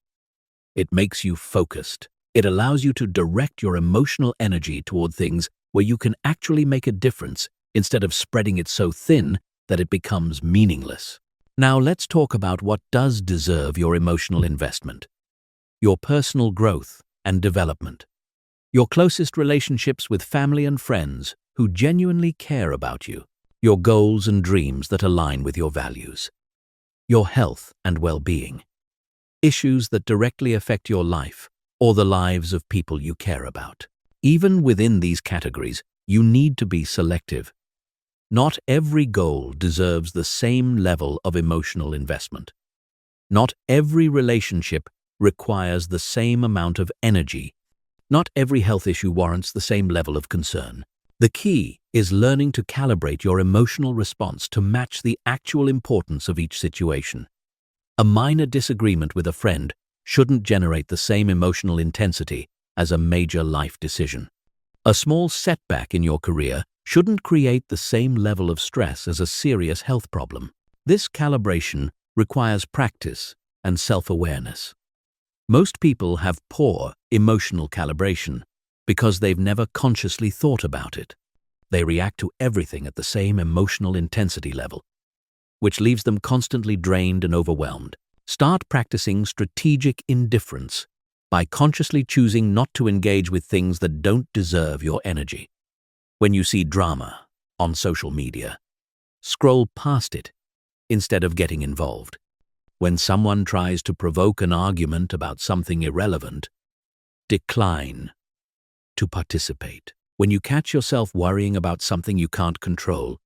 It makes you focused. It allows you to direct your emotional energy toward things where you can actually make a difference instead of spreading it so thin that it becomes meaningless. Now let's talk about what does deserve your emotional investment. Your personal growth and development. Your closest relationships with family and friends who genuinely care about you. Your goals and dreams that align with your values. Your health and well-being. Issues that directly affect your life or the lives of people you care about. Even within these categories, you need to be selective. Not every goal deserves the same level of emotional investment. Not every relationship requires the same amount of energy. Not every health issue warrants the same level of concern. The key is learning to calibrate your emotional response to match the actual importance of each situation. A minor disagreement with a friend shouldn't generate the same emotional intensity as a major life decision. A small setback in your career shouldn't create the same level of stress as a serious health problem. This calibration requires practice and self-awareness. Most people have poor emotional calibration because they've never consciously thought about it. They react to everything at the same emotional intensity level, which leaves them constantly drained and overwhelmed. Start practicing strategic indifference by consciously choosing not to engage with things that don't deserve your energy. When you see drama on social media, scroll past it instead of getting involved. When someone tries to provoke an argument about something irrelevant, decline to participate. When you catch yourself worrying about something you can't control,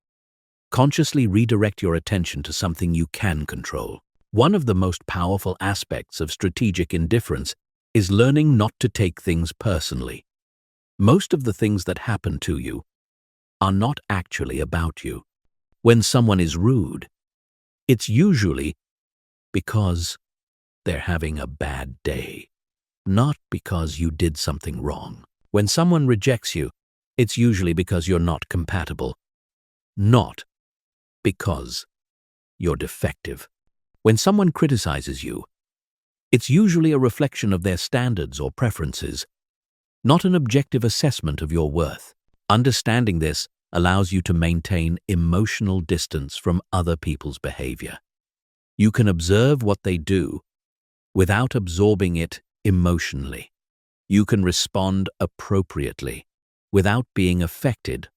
consciously redirect your attention to something you can control. One of the most powerful aspects of strategic indifference is learning not to take things personally. Most of the things that happen to you are not actually about you. When someone is rude, it's usually because they're having a bad day, not because you did something wrong. When someone rejects you, it's usually because you're not compatible, not because you're defective. When someone criticizes you, it's usually a reflection of their standards or preferences, not an objective assessment of your worth. Understanding this allows you to maintain emotional distance from other people's behavior. You can observe what they do without absorbing it emotionally. You can respond appropriately without being affected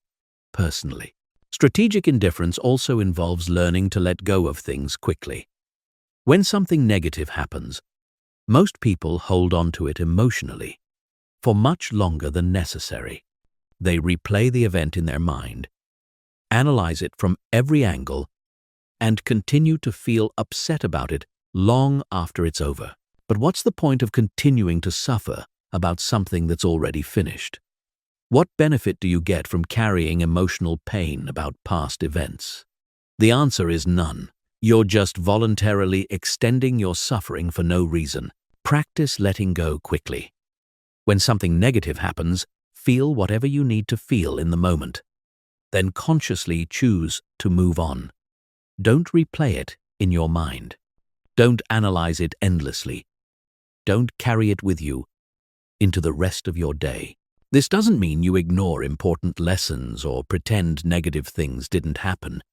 personally. Strategic indifference also involves learning to let go of things quickly. When something negative happens, most people hold on to it emotionally for much longer than necessary. They replay the event in their mind, analyze it from every angle, and continue to feel upset about it long after it's over. But what's the point of continuing to suffer about something that's already finished? What benefit do you get from carrying emotional pain about past events? The answer is none. You're just voluntarily extending your suffering for no reason. Practice letting go quickly. When something negative happens, feel whatever you need to feel in the moment. Then consciously choose to move on. Don't replay it in your mind. Don't analyze it endlessly. Don't carry it with you into the rest of your day. This doesn't mean you ignore important lessons or pretend negative things didn't happen.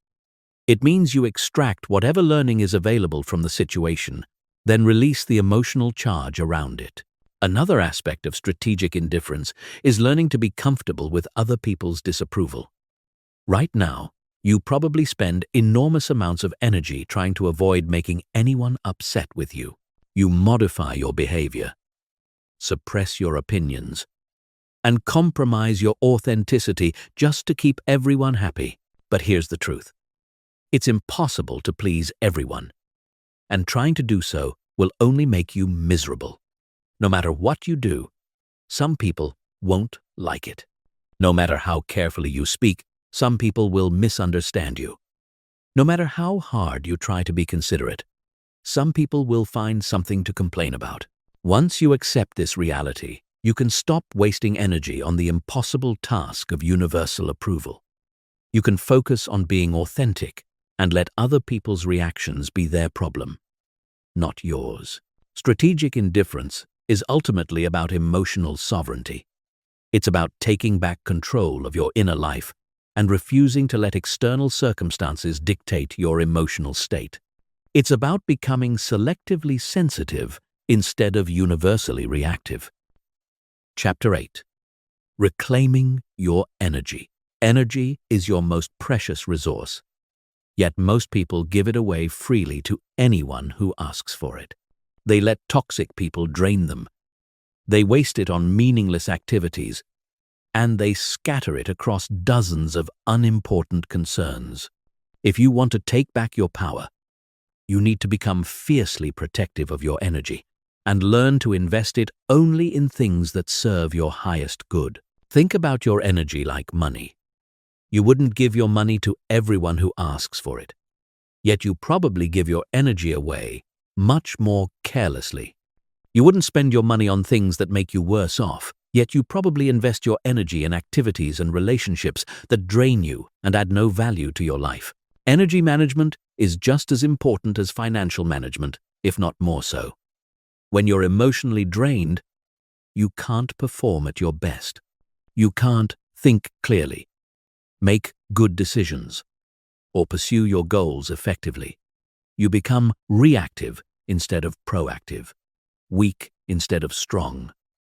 It means you extract whatever learning is available from the situation, then release the emotional charge around it. Another aspect of strategic indifference is learning to be comfortable with other people's disapproval. Right now, you probably spend enormous amounts of energy trying to avoid making anyone upset with you. You modify your behavior, suppress your opinions, and compromise your authenticity just to keep everyone happy. But here's the truth. It's impossible to please everyone, and trying to do so will only make you miserable. No matter what you do, some people won't like it. No matter how carefully you speak, some people will misunderstand you. No matter how hard you try to be considerate, some people will find something to complain about. Once you accept this reality, you can stop wasting energy on the impossible task of universal approval. You can focus on being authentic and let other people's reactions be their problem, not yours. Strategic indifference is ultimately about emotional sovereignty. It's about taking back control of your inner life and refusing to let external circumstances dictate your emotional state. It's about becoming selectively sensitive instead of universally reactive. Chapter 8. Reclaiming your energy. Energy is your most precious resource, yet most people give it away freely to anyone who asks for it. They let toxic people drain them. They waste it on meaningless activities, and they scatter it across dozens of unimportant concerns. If you want to take back your power, you need to become fiercely protective of your energy and learn to invest it only in things that serve your highest good. Think about your energy like money. You wouldn't give your money to everyone who asks for it, yet you probably give your energy away much more carelessly. You wouldn't spend your money on things that make you worse off, yet you probably invest your energy in activities and relationships that drain you and add no value to your life. Energy management is just as important as financial management, if not more so. When you're emotionally drained, you can't perform at your best. You can't think clearly, make good decisions, or pursue your goals effectively. You become reactive instead of proactive, weak instead of strong,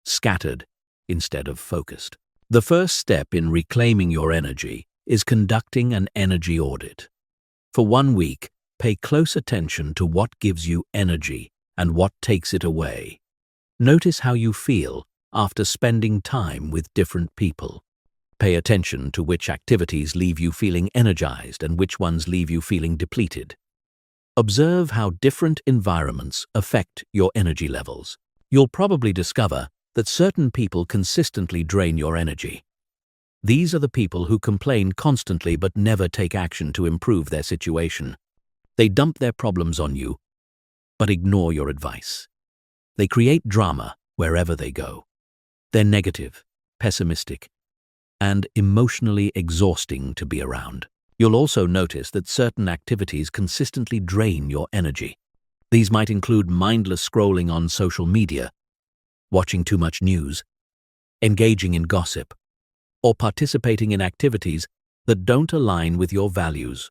scattered instead of focused. The first step in reclaiming your energy is conducting an energy audit. For 1 week, pay close attention to what gives you energy and what takes it away. Notice how you feel after spending time with different people. Pay attention to which activities leave you feeling energized and which ones leave you feeling depleted. Observe how different environments affect your energy levels. You'll probably discover that certain people consistently drain your energy. These are the people who complain constantly but never take action to improve their situation. They dump their problems on you, but ignore your advice. They create drama wherever they go. They're negative, pessimistic, and emotionally exhausting to be around. You'll also notice that certain activities consistently drain your energy. These might include mindless scrolling on social media, watching too much news, engaging in gossip, or participating in activities that don't align with your values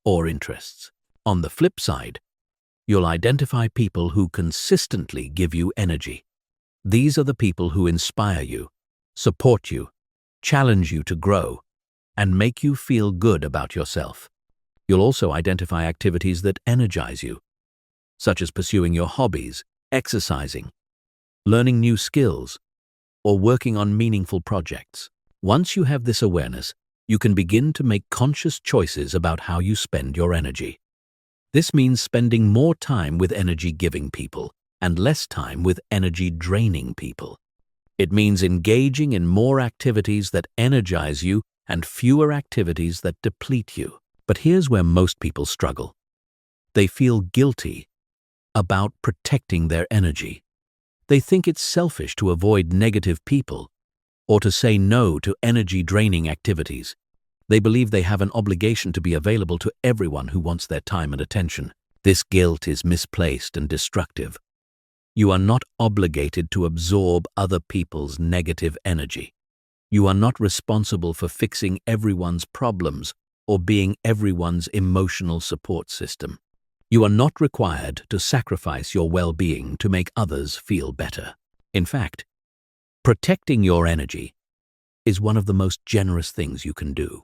or interests. On the flip side, you'll identify people who consistently give you energy. These are the people who inspire you, support you, challenge you to grow, and make you feel good about yourself. You'll also identify activities that energize you, such as pursuing your hobbies, exercising, learning new skills, or working on meaningful projects. Once you have this awareness, you can begin to make conscious choices about how you spend your energy. This means spending more time with energy-giving people and less time with energy-draining people. It means engaging in more activities that energize you and fewer activities that deplete you. But here's where most people struggle. They feel guilty about protecting their energy. They think it's selfish to avoid negative people or to say no to energy-draining activities. They believe they have an obligation to be available to everyone who wants their time and attention. This guilt is misplaced and destructive. You are not obligated to absorb other people's negative energy. You are not responsible for fixing everyone's problems or being everyone's emotional support system. You are not required to sacrifice your well-being to make others feel better. In fact, protecting your energy is one of the most generous things you can do,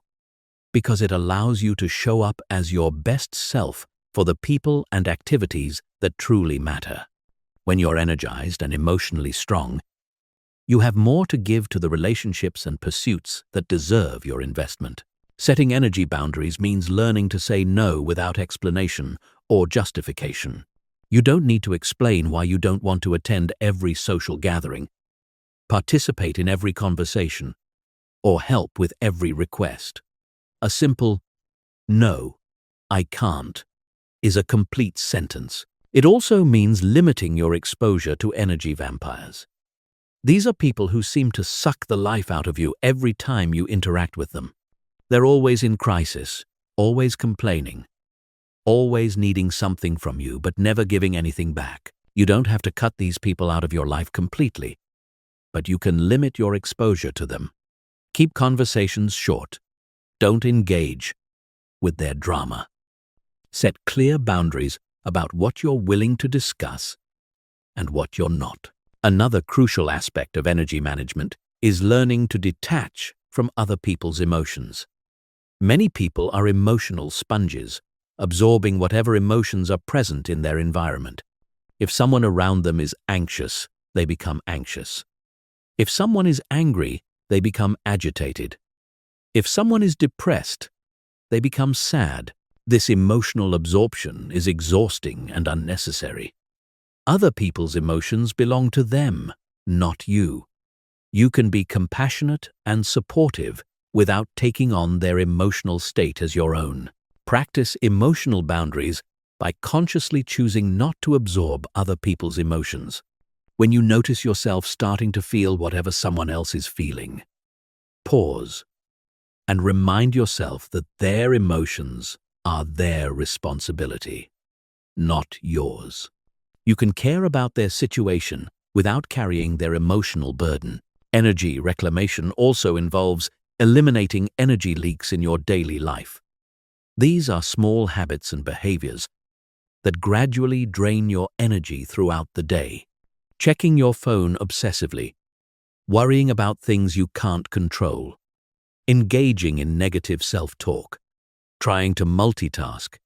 because it allows you to show up as your best self for the people and activities that truly matter. When you're energized and emotionally strong, you have more to give to the relationships and pursuits that deserve your investment. Setting energy boundaries means learning to say no without explanation or justification. You don't need to explain why you don't want to attend every social gathering, participate in every conversation, or help with every request. A simple, "No, I can't," is a complete sentence. It also means limiting your exposure to energy vampires. These are people who seem to suck the life out of you every time you interact with them. They're always in crisis, always complaining, always needing something from you but never giving anything back. You don't have to cut these people out of your life completely, but you can limit your exposure to them. Keep conversations short. Don't engage with their drama. Set clear boundaries about what you're willing to discuss and what you're not. Another crucial aspect of energy management is learning to detach from other people's emotions. Many people are emotional sponges, absorbing whatever emotions are present in their environment. If someone around them is anxious, they become anxious. If someone is angry, they become agitated. If someone is depressed, they become sad. This emotional absorption is exhausting and unnecessary. Other people's emotions belong to them, not you. You can be compassionate and supportive without taking on their emotional state as your own. Practice emotional boundaries by consciously choosing not to absorb other people's emotions. When you notice yourself starting to feel whatever someone else is feeling, pause and remind yourself that their emotions are their responsibility, not yours. You can care about their situation without carrying their emotional burden. Energy reclamation also involves eliminating energy leaks in your daily life. These are small habits and behaviors that gradually drain your energy throughout the day. Checking your phone obsessively, worrying about things you can't control, engaging in negative self-talk, trying to multitask,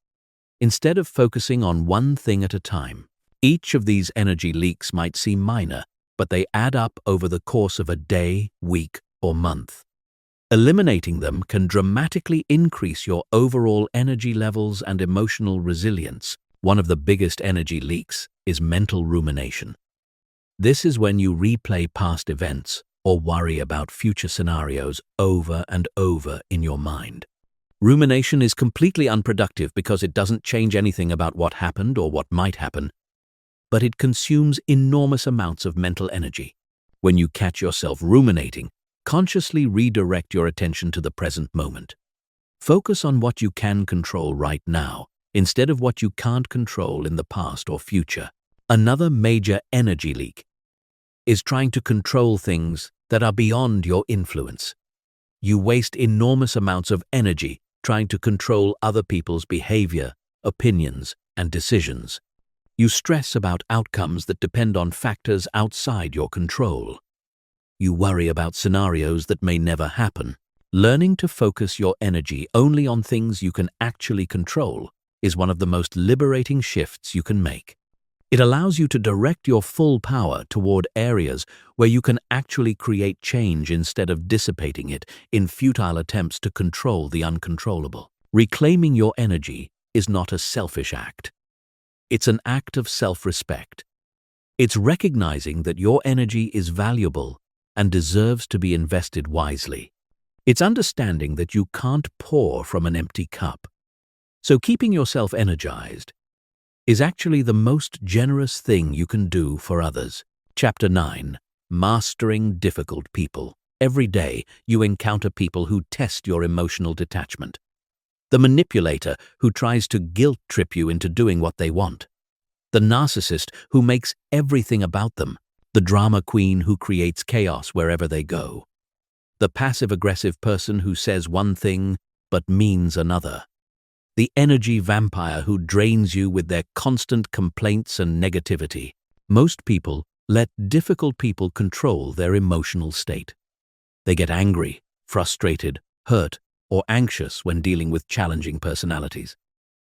instead of focusing on one thing at a time. Each of these energy leaks might seem minor, but they add up over the course of a day, week, or month. Eliminating them can dramatically increase your overall energy levels and emotional resilience. One of the biggest energy leaks is mental rumination. This is when you replay past events or worry about future scenarios over and over in your mind. Rumination is completely unproductive because it doesn't change anything about what happened or what might happen, but it consumes enormous amounts of mental energy. When you catch yourself ruminating, consciously redirect your attention to the present moment. Focus on what you can control right now, instead of what you can't control in the past or future. Another major energy leak is trying to control things that are beyond your influence. You waste enormous amounts of energy trying to control other people's behavior, opinions, and decisions. You stress about outcomes that depend on factors outside your control. You worry about scenarios that may never happen. Learning to focus your energy only on things you can actually control is one of the most liberating shifts you can make. It allows you to direct your full power toward areas where you can actually create change instead of dissipating it in futile attempts to control the uncontrollable. Reclaiming your energy is not a selfish act. It's an act of self-respect. It's recognizing that your energy is valuable and deserves to be invested wisely. It's understanding that you can't pour from an empty cup. So keeping yourself energized is actually the most generous thing you can do for others. Chapter 9. Mastering Difficult People. Every day, you encounter people who test your emotional detachment. The manipulator who tries to guilt-trip you into doing what they want. The narcissist who makes everything about them. The drama queen who creates chaos wherever they go. The passive-aggressive person who says one thing but means another. The energy vampire who drains you with their constant complaints and negativity. Most people let difficult people control their emotional state. They get angry, frustrated, hurt, or anxious when dealing with challenging personalities.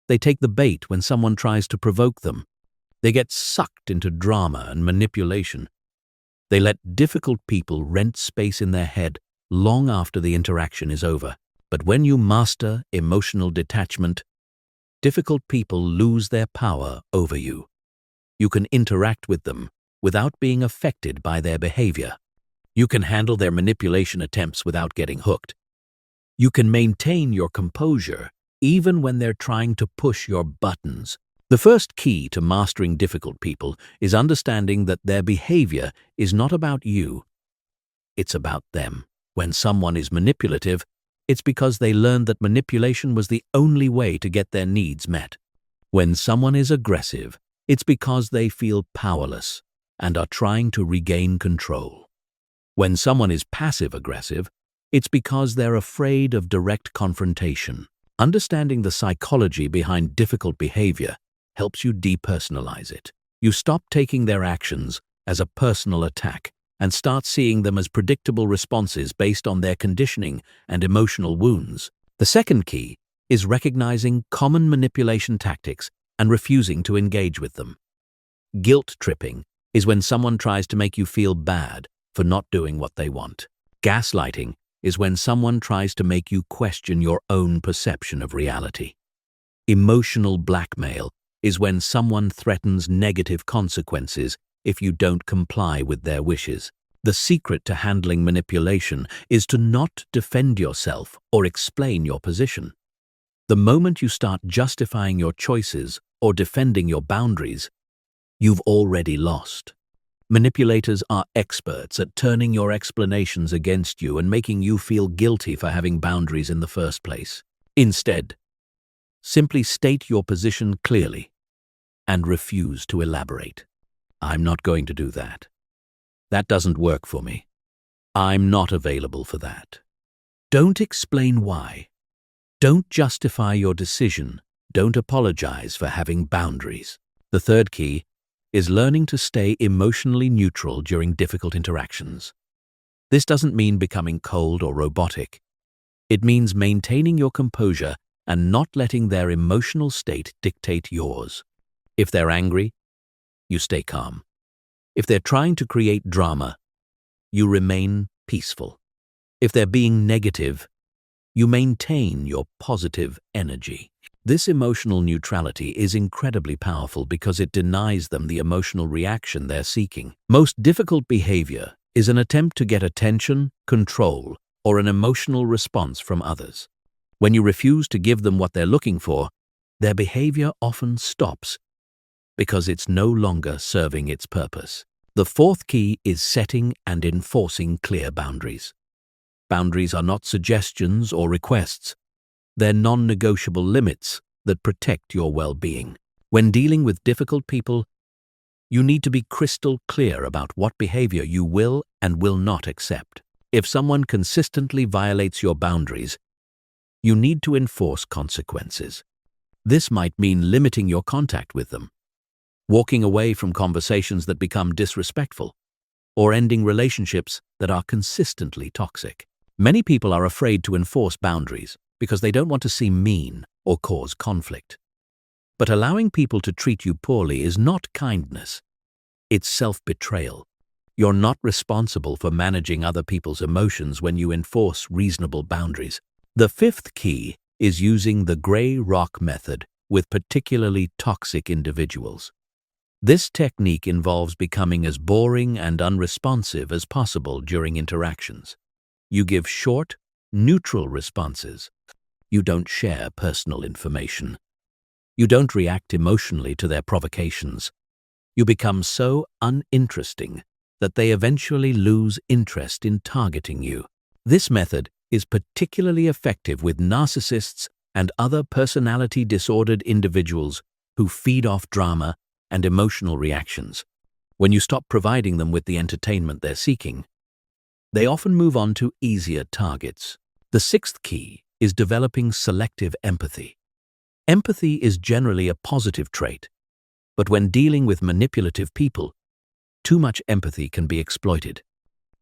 They take the bait when someone tries to provoke them. They get sucked into drama and manipulation. They let difficult people rent space in their head long after the interaction is over. But when you master emotional detachment, difficult people lose their power over you. You can interact with them without being affected by their behavior. You can handle their manipulation attempts without getting hooked. You can maintain your composure even when they're trying to push your buttons. The first key to mastering difficult people is understanding that their behavior is not about you. It's about them. When someone is manipulative, it's because they learned that manipulation was the only way to get their needs met. When someone is aggressive, it's because they feel powerless and are trying to regain control. When someone is passive-aggressive, it's because they're afraid of direct confrontation. Understanding the psychology behind difficult behavior helps you depersonalize it. You stop taking their actions as a personal attack and start seeing them as predictable responses based on their conditioning and emotional wounds. The second key is recognizing common manipulation tactics and refusing to engage with them. Guilt tripping is when someone tries to make you feel bad for not doing what they want. Gaslighting is when someone tries to make you question your own perception of reality. Emotional blackmail is when someone threatens negative consequences if you don't comply with their wishes. The secret to handling manipulation is to not defend yourself or explain your position. The moment you start justifying your choices or defending your boundaries, you've already lost. Manipulators are experts at turning your explanations against you and making you feel guilty for having boundaries in the first place. Instead, simply state your position clearly and refuse to elaborate. I'm not going to do that. That doesn't work for me. I'm not available for that. Don't explain why. Don't justify your decision. Don't apologize for having boundaries. The third key is learning to stay emotionally neutral during difficult interactions. This doesn't mean becoming cold or robotic. It means maintaining your composure and not letting their emotional state dictate yours. If they're angry, you stay calm. If they're trying to create drama, you remain peaceful. If they're being negative, you maintain your positive energy. This emotional neutrality is incredibly powerful because it denies them the emotional reaction they're seeking. Most difficult behavior is an attempt to get attention, control, or an emotional response from others. When you refuse to give them what they're looking for, their behavior often stops because it's no longer serving its purpose. The fourth key is setting and enforcing clear boundaries. Boundaries are not suggestions or requests. They're non-negotiable limits that protect your well-being. When dealing with difficult people, you need to be crystal clear about what behavior you will and will not accept. If someone consistently violates your boundaries, you need to enforce consequences. This might mean limiting your contact with them, walking away from conversations that become disrespectful, or ending relationships that are consistently toxic. Many people are afraid to enforce boundaries because they don't want to seem mean or cause conflict. But allowing people to treat you poorly is not kindness. It's self-betrayal. You're not responsible for managing other people's emotions when you enforce reasonable boundaries. The fifth key is using the gray rock method with particularly toxic individuals. This technique involves becoming as boring and unresponsive as possible during interactions. You give short, neutral responses. You don't share personal information. You don't react emotionally to their provocations. You become so uninteresting that they eventually lose interest in targeting you. This method is particularly effective with narcissists and other personality disordered individuals who feed off drama and emotional reactions. When you stop providing them with the entertainment they're seeking, they often move on to easier targets. The sixth key is developing selective empathy. Empathy is generally a positive trait, but when dealing with manipulative people, too much empathy can be exploited.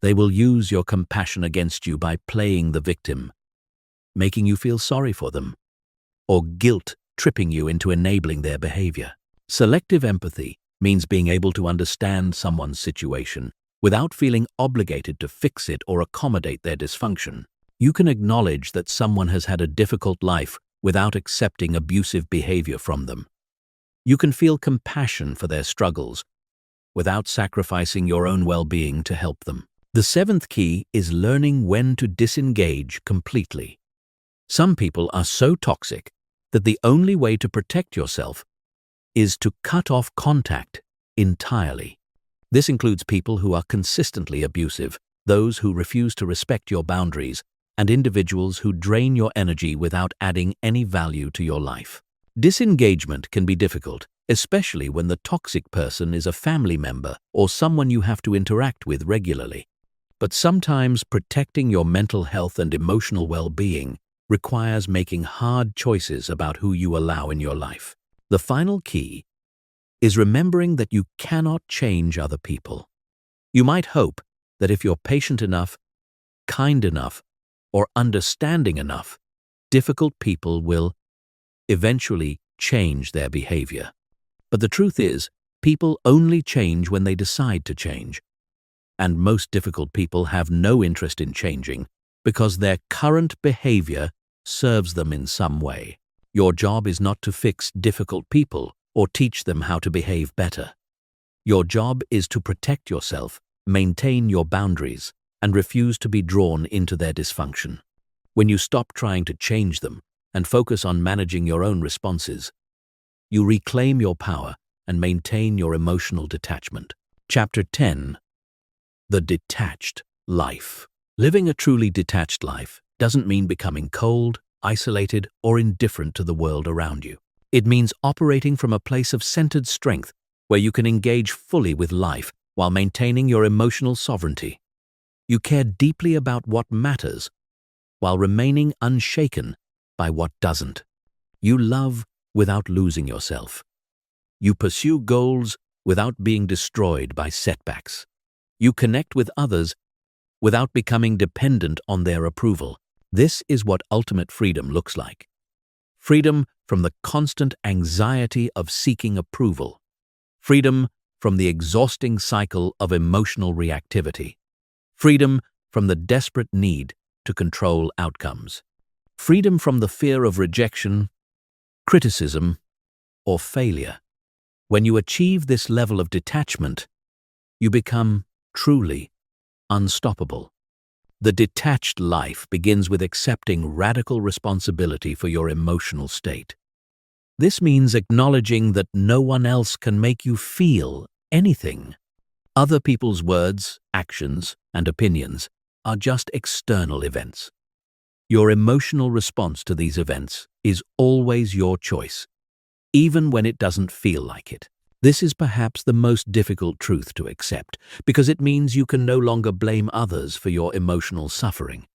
They will use your compassion against you by playing the victim, making you feel sorry for them, or guilt-tripping you into enabling their behavior. Selective empathy means being able to understand someone's situation without feeling obligated to fix it or accommodate their dysfunction. You can acknowledge that someone has had a difficult life without accepting abusive behavior from them. You can feel compassion for their struggles without sacrificing your own well-being to help them. The seventh key is learning when to disengage completely. Some people are so toxic that the only way to protect yourself is to cut off contact entirely. This includes people who are consistently abusive, those who refuse to respect your boundaries, and individuals who drain your energy without adding any value to your life. Disengagement can be difficult, especially when the toxic person is a family member or someone you have to interact with regularly. But sometimes protecting your mental health and emotional well-being requires making hard choices about who you allow in your life. The final key is remembering that you cannot change other people. You might hope that if you're patient enough, kind enough, or understanding enough, difficult people will eventually change their behavior. But the truth is, people only change when they decide to change. And most difficult people have no interest in changing because their current behavior serves them in some way. Your job is not to fix difficult people or teach them how to behave better. Your job is to protect yourself, maintain your boundaries, and refuse to be drawn into their dysfunction. When you stop trying to change them and focus on managing your own responses, you reclaim your power and maintain your emotional detachment. Chapter 10. The Detached Life. Living a truly detached life doesn't mean becoming cold, isolated, or indifferent to the world around you. It means operating from a place of centered strength where you can engage fully with life while maintaining your emotional sovereignty. You care deeply about what matters while remaining unshaken by what doesn't. You love without losing yourself. You pursue goals without being destroyed by setbacks. You connect with others without becoming dependent on their approval. This is what ultimate freedom looks like. Freedom from the constant anxiety of seeking approval. Freedom from the exhausting cycle of emotional reactivity. Freedom from the desperate need to control outcomes. Freedom from the fear of rejection, criticism, or failure. When you achieve this level of detachment, you become truly unstoppable. The detached life begins with accepting radical responsibility for your emotional state. This means acknowledging that no one else can make you feel anything. Other people's words, actions, and opinions are just external events. Your emotional response to these events is always your choice, even when it doesn't feel like it. This is perhaps the most difficult truth to accept, because it means you can no longer blame others for your emotional suffering.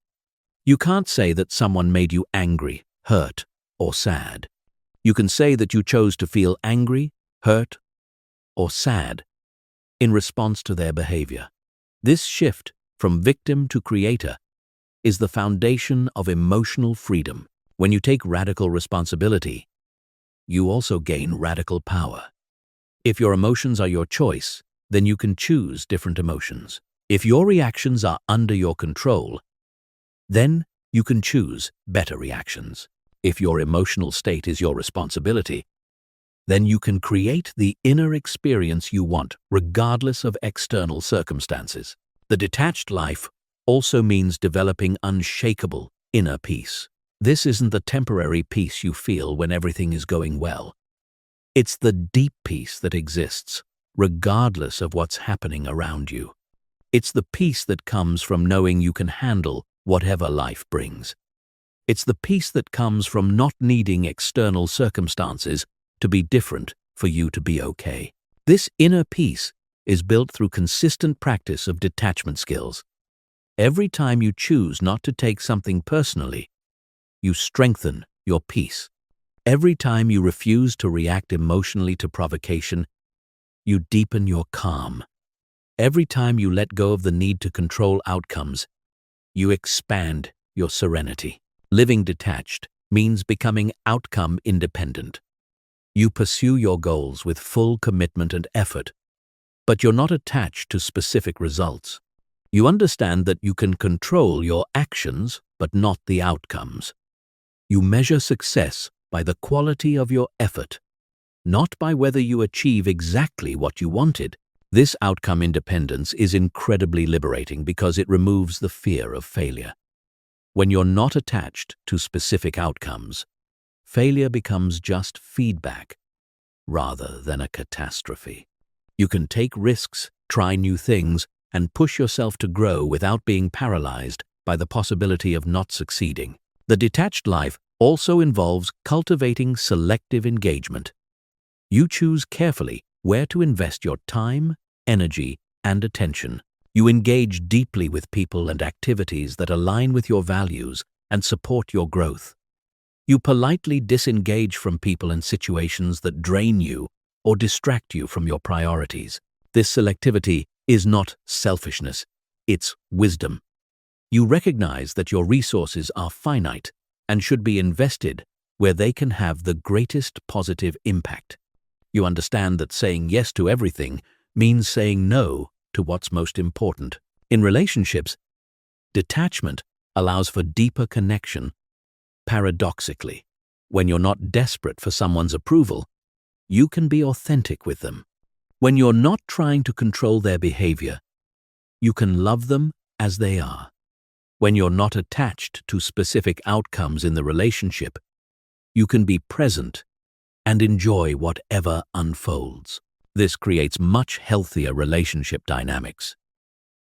You can't say that someone made you angry, hurt, or sad. You can say that you chose to feel angry, hurt, or sad in response to their behavior. This shift from victim to creator is the foundation of emotional freedom. When you take radical responsibility, you also gain radical power. If your emotions are your choice, then you can choose different emotions. If your reactions are under your control, then you can choose better reactions. If your emotional state is your responsibility, then you can create the inner experience you want, regardless of external circumstances. The detached life also means developing unshakable inner peace. This isn't the temporary peace you feel when everything is going well. It's the deep peace that exists, regardless of what's happening around you. It's the peace that comes from knowing you can handle whatever life brings. It's the peace that comes from not needing external circumstances to be different for you to be okay. This inner peace is built through consistent practice of detachment skills. Every time you choose not to take something personally, you strengthen your peace. Every time you refuse to react emotionally to provocation, you deepen your calm. Every time you let go of the need to control outcomes, you expand your serenity. Living detached means becoming outcome independent. You pursue your goals with full commitment and effort, but you're not attached to specific results. You understand that you can control your actions, but not the outcomes. You measure success by the quality of your effort, not by whether you achieve exactly what you wanted. This outcome independence is incredibly liberating because it removes the fear of failure. When you're not attached to specific outcomes, failure becomes just feedback rather than a catastrophe. You can take risks, try new things, and push yourself to grow without being paralyzed by the possibility of not succeeding. The detached life also involves cultivating selective engagement. You choose carefully where to invest your time, energy, and attention. You engage deeply with people and activities that align with your values and support your growth. You politely disengage from people and situations that drain you or distract you from your priorities. This selectivity is not selfishness, it's wisdom. You recognize that your resources are finite and should be invested where they can have the greatest positive impact. You understand that saying yes to everything means saying no to what's most important. In relationships, detachment allows for deeper connection. Paradoxically, when you're not desperate for someone's approval, you can be authentic with them. When you're not trying to control their behavior, you can love them as they are. When you're not attached to specific outcomes in the relationship, you can be present and enjoy whatever unfolds. This creates much healthier relationship dynamics.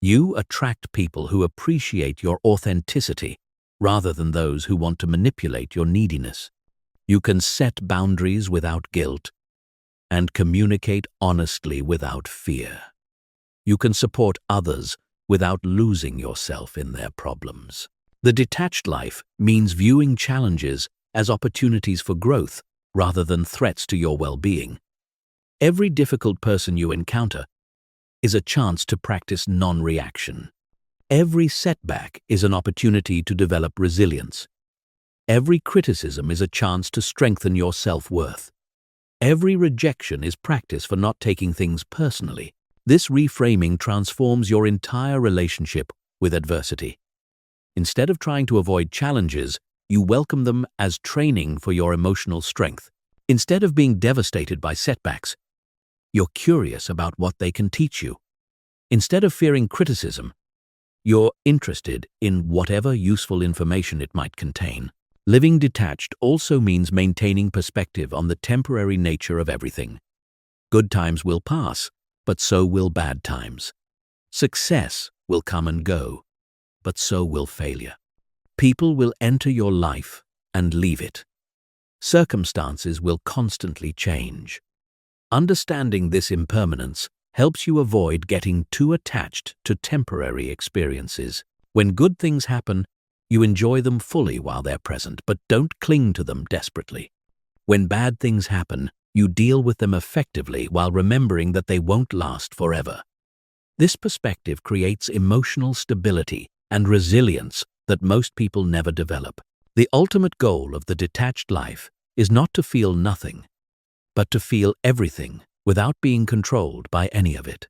You attract people who appreciate your authenticity rather than those who want to manipulate your neediness. You can set boundaries without guilt and communicate honestly without fear. You can support others without losing yourself in their problems. The detached life means viewing challenges as opportunities for growth rather than threats to your well-being. Every difficult person you encounter is a chance to practice non-reaction. Every setback is an opportunity to develop resilience. Every criticism is a chance to strengthen your self-worth. Every rejection is practice for not taking things personally. This reframing transforms your entire relationship with adversity. Instead of trying to avoid challenges, you welcome them as training for your emotional strength. Instead of being devastated by setbacks, you're curious about what they can teach you. Instead of fearing criticism, you're interested in whatever useful information it might contain. Living detached also means maintaining perspective on the temporary nature of everything. Good times will pass, but so will bad times. Success will come and go, but so will failure. People will enter your life and leave it. Circumstances will constantly change. Understanding this impermanence helps you avoid getting too attached to temporary experiences. When good things happen, you enjoy them fully while they're present, but don't cling to them desperately. When bad things happen, you deal with them effectively while remembering that they won't last forever. This perspective creates emotional stability and resilience that most people never develop. The ultimate goal of the detached life is not to feel nothing, but to feel everything without being controlled by any of it.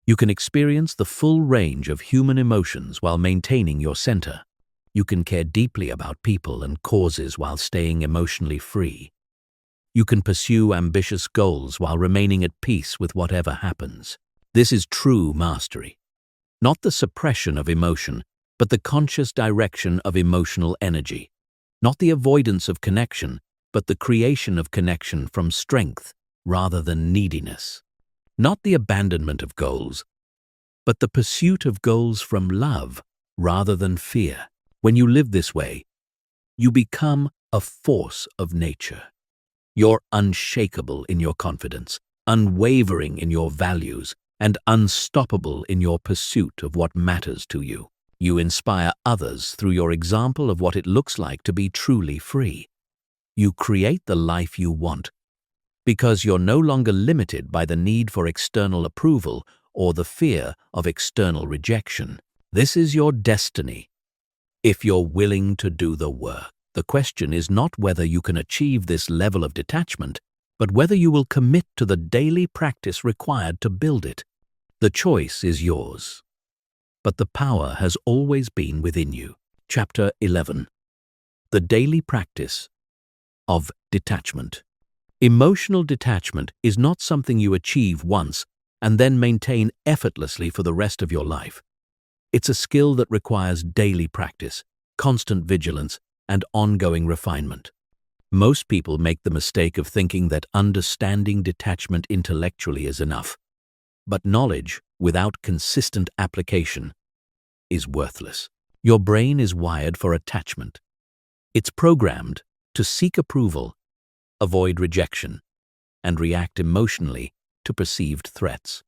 You can experience the full range of human emotions while maintaining your center. You can care deeply about people and causes while staying emotionally free. You can pursue ambitious goals while remaining at peace with whatever happens. This is true mastery. Not the suppression of emotion, but the conscious direction of emotional energy. Not the avoidance of connection, but the creation of connection from strength rather than neediness. Not the abandonment of goals, but the pursuit of goals from love rather than fear. When you live this way, you become a force of nature. You're unshakable in your confidence, unwavering in your values, and unstoppable in your pursuit of what matters to you. You inspire others through your example of what it looks like to be truly free. You create the life you want because you're no longer limited by the need for external approval or the fear of external rejection. This is your destiny, if you're willing to do the work. The question is not whether you can achieve this level of detachment, but whether you will commit to the daily practice required to build it. The choice is yours, but the power has always been within you. Chapter 11. The daily practice of detachment. Emotional detachment is not something you achieve once and then maintain effortlessly for the rest of your life. It's a skill that requires daily practice, constant vigilance, and ongoing refinement. Most people make the mistake of thinking that understanding detachment intellectually is enough. But knowledge without consistent application is worthless. Your brain is wired for attachment. It's programmed to seek approval, avoid rejection, and react emotionally to perceived threats.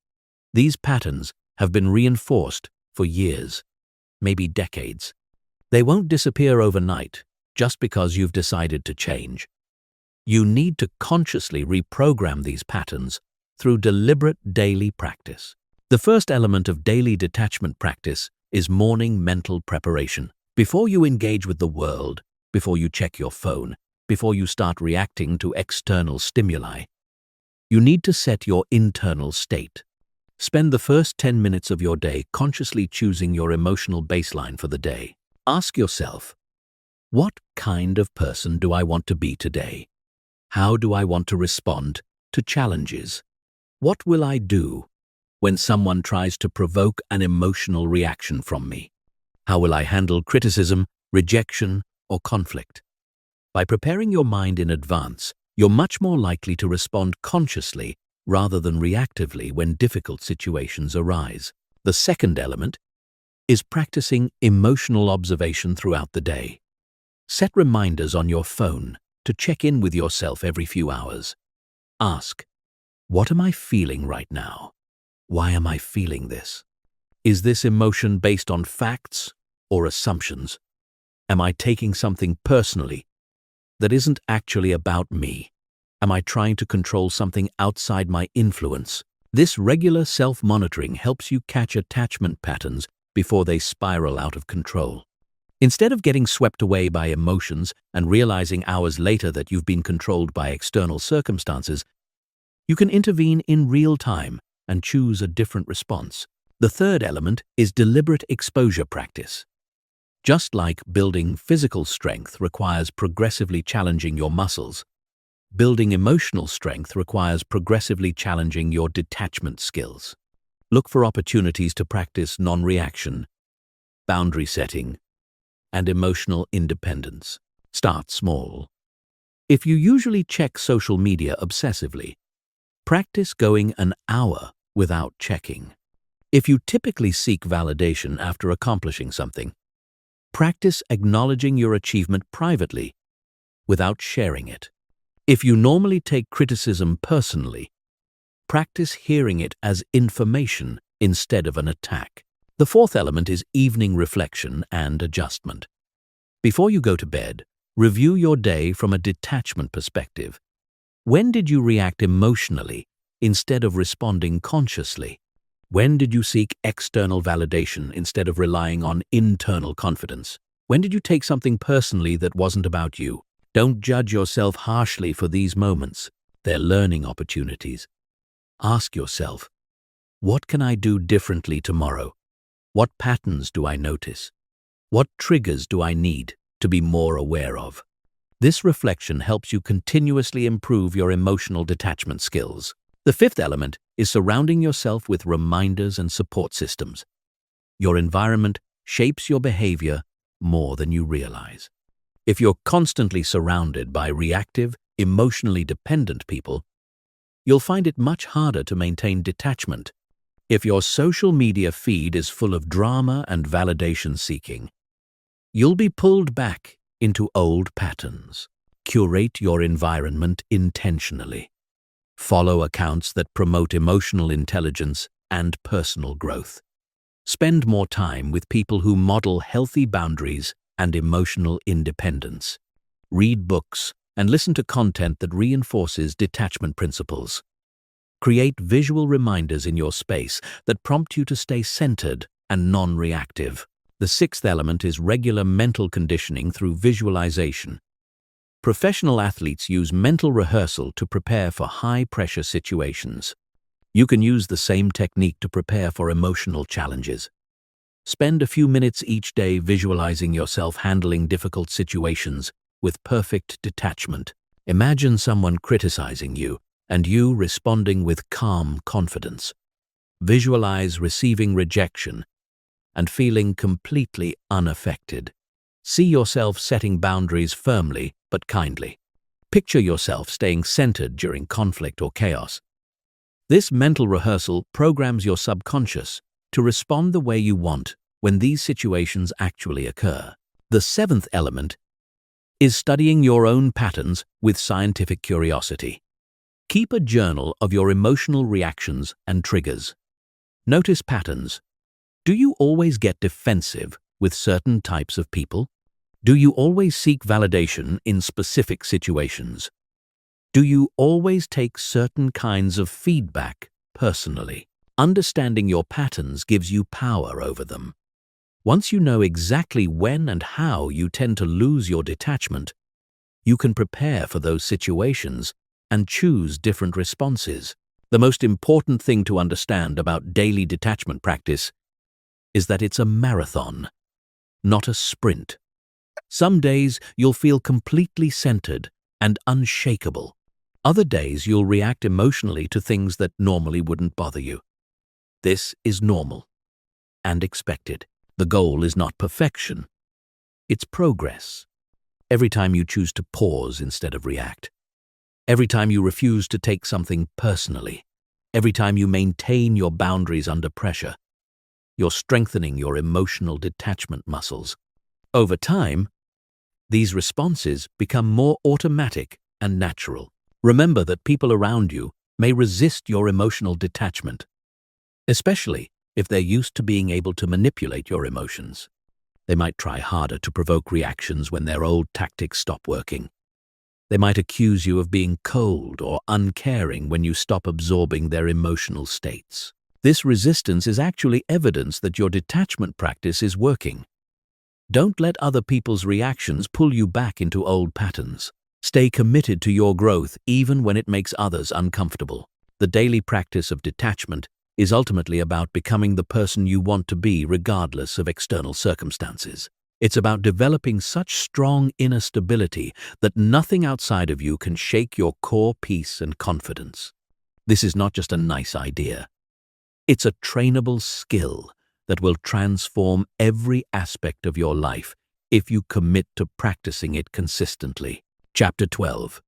These patterns have been reinforced for years, maybe decades. They won't disappear overnight just because you've decided to change. You need to consciously reprogram these patterns through deliberate daily practice. The first element of daily detachment practice is morning mental preparation. Before you engage with the world, before you check your phone, before you start reacting to external stimuli, you need to set your internal state. Spend the first 10 minutes of your day consciously choosing your emotional baseline for the day. Ask yourself, what kind of person do I want to be today? How do I want to respond to challenges? What will I do when someone tries to provoke an emotional reaction from me? How will I handle criticism, rejection, or conflict? By preparing your mind in advance, you're much more likely to respond consciously rather than reactively when difficult situations arise. The second element is practicing emotional observation throughout the day. Set reminders on your phone to check in with yourself every few hours. Ask, what am I feeling right now? Why am I feeling this? Is this emotion based on facts or assumptions? Am I taking something personally that isn't actually about me? Am I trying to control something outside my influence? This regular self-monitoring helps you catch attachment patterns before they spiral out of control. Instead of getting swept away by emotions and realizing hours later that you've been controlled by external circumstances, you can intervene in real time and choose a different response. The third element is deliberate exposure practice. Just like building physical strength requires progressively challenging your muscles, building emotional strength requires progressively challenging your detachment skills. Look for opportunities to practice non-reaction, boundary setting, and emotional independence. Start small. If you usually check social media obsessively, practice going an hour without checking. If you typically seek validation after accomplishing something, practice acknowledging your achievement privately without sharing it. If you normally take criticism personally, practice hearing it as information instead of an attack. The fourth element is evening reflection and adjustment. Before you go to bed, review your day from a detachment perspective. When did you react emotionally instead of responding consciously? When did you seek external validation instead of relying on internal confidence? When did you take something personally that wasn't about you? Don't judge yourself harshly for these moments. They're learning opportunities. Ask yourself, what can I do differently tomorrow? What patterns do I notice? What triggers do I need to be more aware of? This reflection helps you continuously improve your emotional detachment skills. The fifth element is surrounding yourself with reminders and support systems. Your environment shapes your behavior more than you realize. If you're constantly surrounded by reactive, emotionally dependent people, you'll find it much harder to maintain detachment. If your social media feed is full of drama and validation seeking, you'll be pulled back into old patterns. Curate your environment intentionally. Follow accounts that promote emotional intelligence and personal growth. Spend more time with people who model healthy boundaries and emotional independence. Read books and listen to content that reinforces detachment principles. Create visual reminders in your space that prompt you to stay centered and non-reactive. The sixth element is regular mental conditioning through visualization. Professional athletes use mental rehearsal to prepare for high-pressure situations. You can use the same technique to prepare for emotional challenges. Spend a few minutes each day visualizing yourself handling difficult situations with perfect detachment. Imagine someone criticizing you and you responding with calm confidence. Visualize receiving rejection and feeling completely unaffected. See yourself setting boundaries firmly but kindly. Picture yourself staying centered during conflict or chaos. This mental rehearsal programs your subconscious to respond the way you want when these situations actually occur. The seventh element is studying your own patterns with scientific curiosity. Keep a journal of your emotional reactions and triggers. Notice patterns. Do you always get defensive with certain types of people? Do you always seek validation in specific situations? Do you always take certain kinds of feedback personally? Understanding your patterns gives you power over them. Once you know exactly when and how you tend to lose your detachment, you can prepare for those situations and choose different responses. The most important thing to understand about daily detachment practice is that it's a marathon, not a sprint. Some days you'll feel completely centered and unshakable. Other days you'll react emotionally to things that normally wouldn't bother you. This is normal and expected. The goal is not perfection, it's progress. Every time you choose to pause instead of react, every time you refuse to take something personally, every time you maintain your boundaries under pressure, you're strengthening your emotional detachment muscles. Over time, these responses become more automatic and natural. Remember that people around you may resist your emotional detachment, especially if they're used to being able to manipulate your emotions. They might try harder to provoke reactions when their old tactics stop working. They might accuse you of being cold or uncaring when you stop absorbing their emotional states. This resistance is actually evidence that your detachment practice is working. Don't let other people's reactions pull you back into old patterns. Stay committed to your growth even when it makes others uncomfortable. The daily practice of detachment is ultimately about becoming the person you want to be regardless of external circumstances. It's about developing such strong inner stability that nothing outside of you can shake your core peace and confidence. This is not just a nice idea. It's a trainable skill that will transform every aspect of your life if you commit to practicing it consistently. Chapter 12.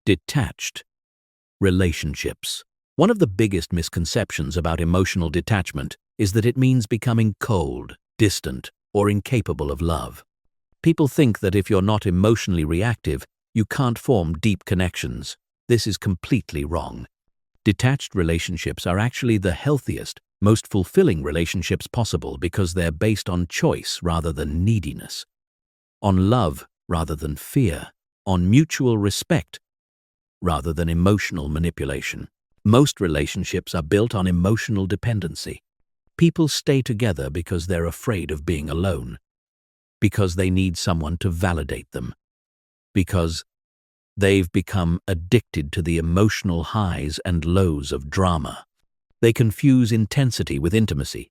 Detached relationships. One of the biggest misconceptions about emotional detachment is that it means becoming cold, distant, or incapable of love. People think that if you're not emotionally reactive, you can't form deep connections. This is completely wrong. Detached relationships are actually the healthiest, most fulfilling relationships possible because they're based on choice rather than neediness, on love rather than fear, on mutual respect rather than emotional manipulation. Most relationships are built on emotional dependency. People stay together because they're afraid of being alone, because they need someone to validate them, because they've become addicted to the emotional highs and lows of drama. They confuse intensity with intimacy,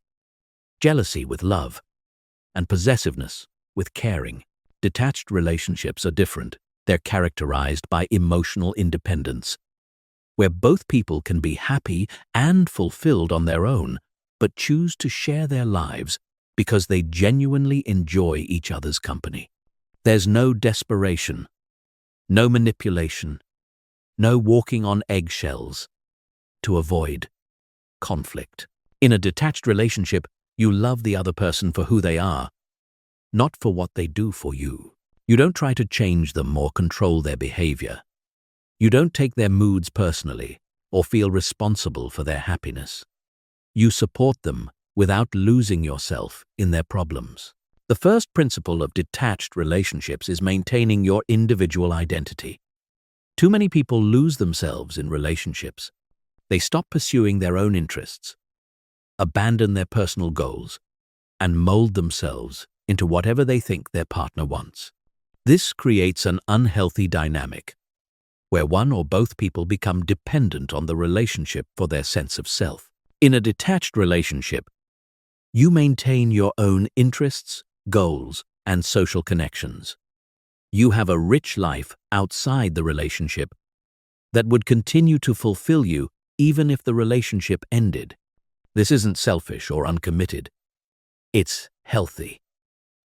jealousy with love, and possessiveness with caring. Detached relationships are different. They're characterized by emotional independence, where both people can be happy and fulfilled on their own, but choose to share their lives because they genuinely enjoy each other's company. There's no desperation, no manipulation, no walking on eggshells to avoid conflict. In a detached relationship, you love the other person for who they are, not for what they do for you. You don't try to change them or control their behavior. You don't take their moods personally or feel responsible for their happiness. You support them without losing yourself in their problems. The first principle of detached relationships is maintaining your individual identity. Too many people lose themselves in relationships. They stop pursuing their own interests, abandon their personal goals, and mold themselves into whatever they think their partner wants. This creates an unhealthy dynamic, where one or both people become dependent on the relationship for their sense of self. In a detached relationship, you maintain your own interests, goals, and social connections. You have a rich life outside the relationship that would continue to fulfill you even if the relationship ended. This isn't selfish or uncommitted. It's healthy.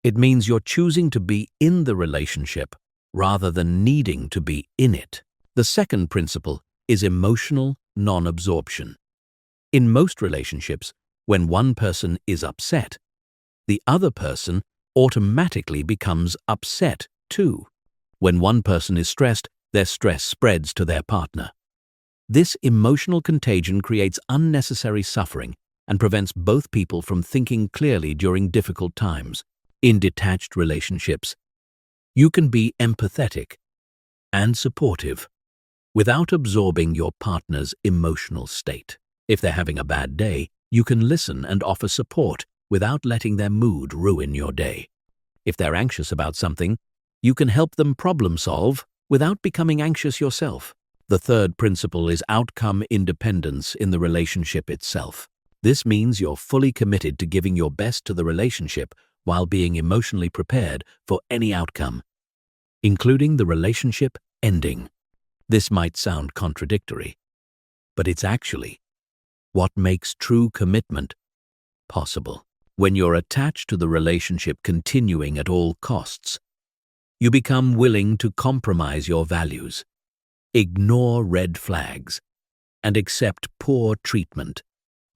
It means you're choosing to be in the relationship rather than needing to be in it. The second principle is emotional non-absorption. In most relationships, when one person is upset, the other person automatically becomes upset too. When one person is stressed, their stress spreads to their partner. This emotional contagion creates unnecessary suffering and prevents both people from thinking clearly during difficult times. In detached relationships, you can be empathetic and supportive without absorbing your partner's emotional state. If they're having a bad day, you can listen and offer support without letting their mood ruin your day. If they're anxious about something, you can help them problem solve without becoming anxious yourself. The third principle is outcome independence in the relationship itself. This means you're fully committed to giving your best to the relationship while being emotionally prepared for any outcome, including the relationship ending. This might sound contradictory, but it's actually what makes true commitment possible. When you're attached to the relationship continuing at all costs, you become willing to compromise your values, ignore red flags, and accept poor treatment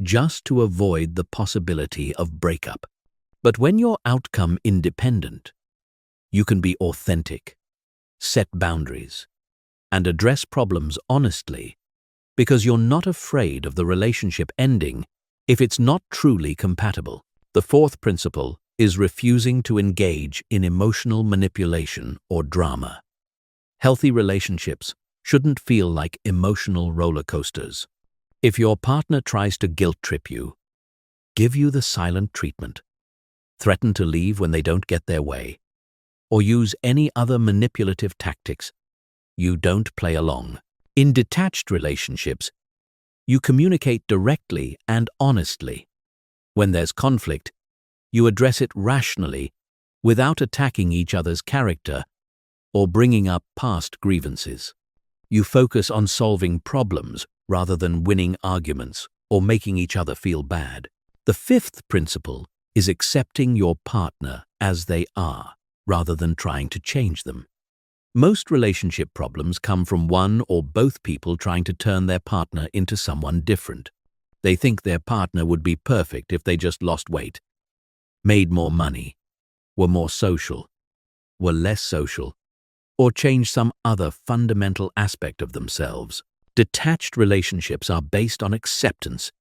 just to avoid the possibility of breakup. But when you're outcome independent, you can be authentic, set boundaries, and address problems honestly because you're not afraid of the relationship ending if it's not truly compatible. The fourth principle is refusing to engage in emotional manipulation or drama. Healthy relationships shouldn't feel like emotional roller coasters. If your partner tries to guilt trip you, give you the silent treatment, threaten to leave when they don't get their way, or use any other manipulative tactics, you don't play along. In detached relationships, you communicate directly and honestly. When there's conflict, you address it rationally without attacking each other's character or bringing up past grievances. You focus on solving problems rather than winning arguments or making each other feel bad. The fifth principle is accepting your partner as they are rather than trying to change them. Most relationship problems come from one or both people trying to turn their partner into someone different. They think their partner would be perfect if they just lost weight, made more money, were more social, were less social, or changed some other fundamental aspect of themselves. Detached relationships are based on acceptance.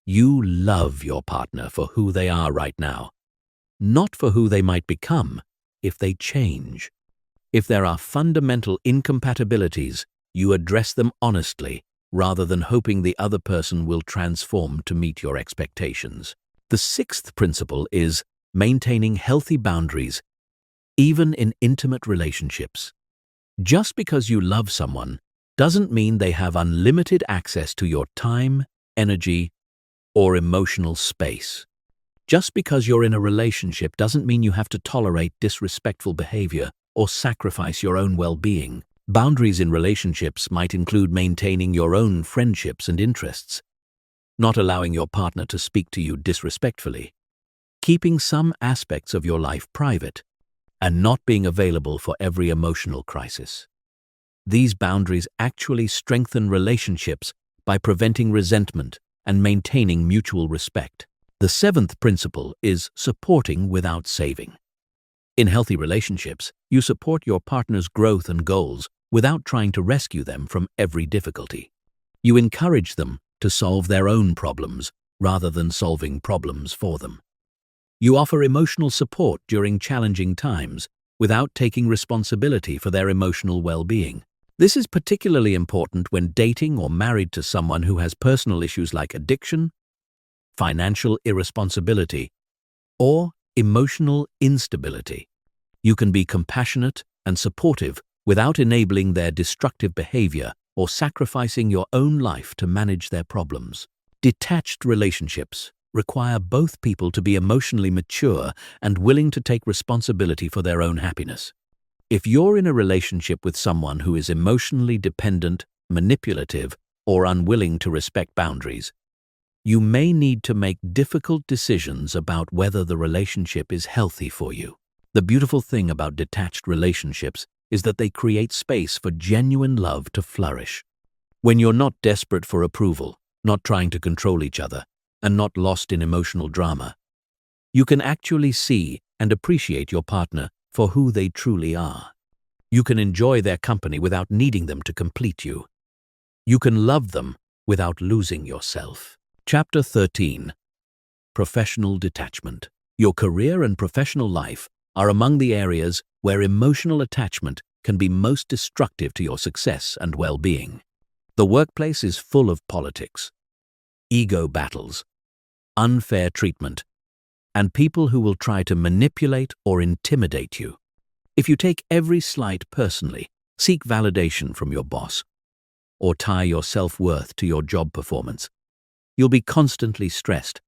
You love your partner for who they are right now, not for who they might become if they change. If there are fundamental incompatibilities, you address them honestly rather than hoping the other person will transform to meet your expectations. The sixth principle is maintaining healthy boundaries, even in intimate relationships. Just because you love someone doesn't mean they have unlimited access to your time, energy, or emotional space. Just because you're in a relationship doesn't mean you have to tolerate disrespectful behavior or sacrifice your own well-being. Boundaries in relationships might include maintaining your own friendships and interests, not allowing your partner to speak to you disrespectfully, keeping some aspects of your life private, and not being available for every emotional crisis. These boundaries actually strengthen relationships by preventing resentment and maintaining mutual respect. The seventh principle is supporting without saving. In healthy relationships, you support your partner's growth and goals without trying to rescue them from every difficulty. You encourage them to solve their own problems rather than solving problems for them. You offer emotional support during challenging times without taking responsibility for their emotional well-being. This is particularly important when dating or married to someone who has personal issues like addiction, financial irresponsibility, or emotional instability. You can be compassionate and supportive without enabling their destructive behavior or sacrificing your own life to manage their problems. Detached relationships require both people to be emotionally mature and willing to take responsibility for their own happiness. If you're in a relationship with someone who is emotionally dependent, manipulative, or unwilling to respect boundaries, you may need to make difficult decisions about whether the relationship is healthy for you. The beautiful thing about detached relationships is that they create space for genuine love to flourish. When you're not desperate for approval, not trying to control each other, and not lost in emotional drama, you can actually see and appreciate your partner for who they truly are. You can enjoy their company without needing them to complete you. You can love them without losing yourself. Chapter 13. Professional Detachment. Your career and professional life are among the areas where emotional attachment can be most destructive to your success and well-being. The workplace is full of politics, ego battles, unfair treatment, and people who will try to manipulate or intimidate you. If you take every slight personally, seek validation from your boss, or tie your self-worth to your job performance, you'll be constantly stressed,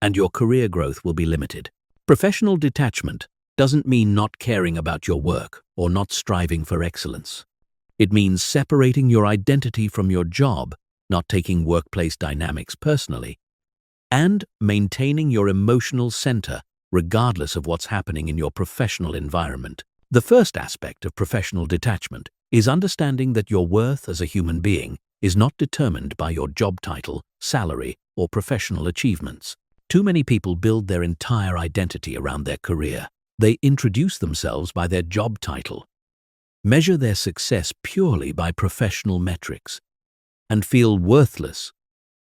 and your career growth will be limited. Professional detachment doesn't mean not caring about your work or not striving for excellence. It means separating your identity from your job, not taking workplace dynamics personally, and maintaining your emotional center regardless of what's happening in your professional environment. The first aspect of professional detachment is understanding that your worth as a human being is not determined by your job title, salary, or professional achievements. Too many people build their entire identity around their career. They introduce themselves by their job title, measure their success purely by professional metrics, and feel worthless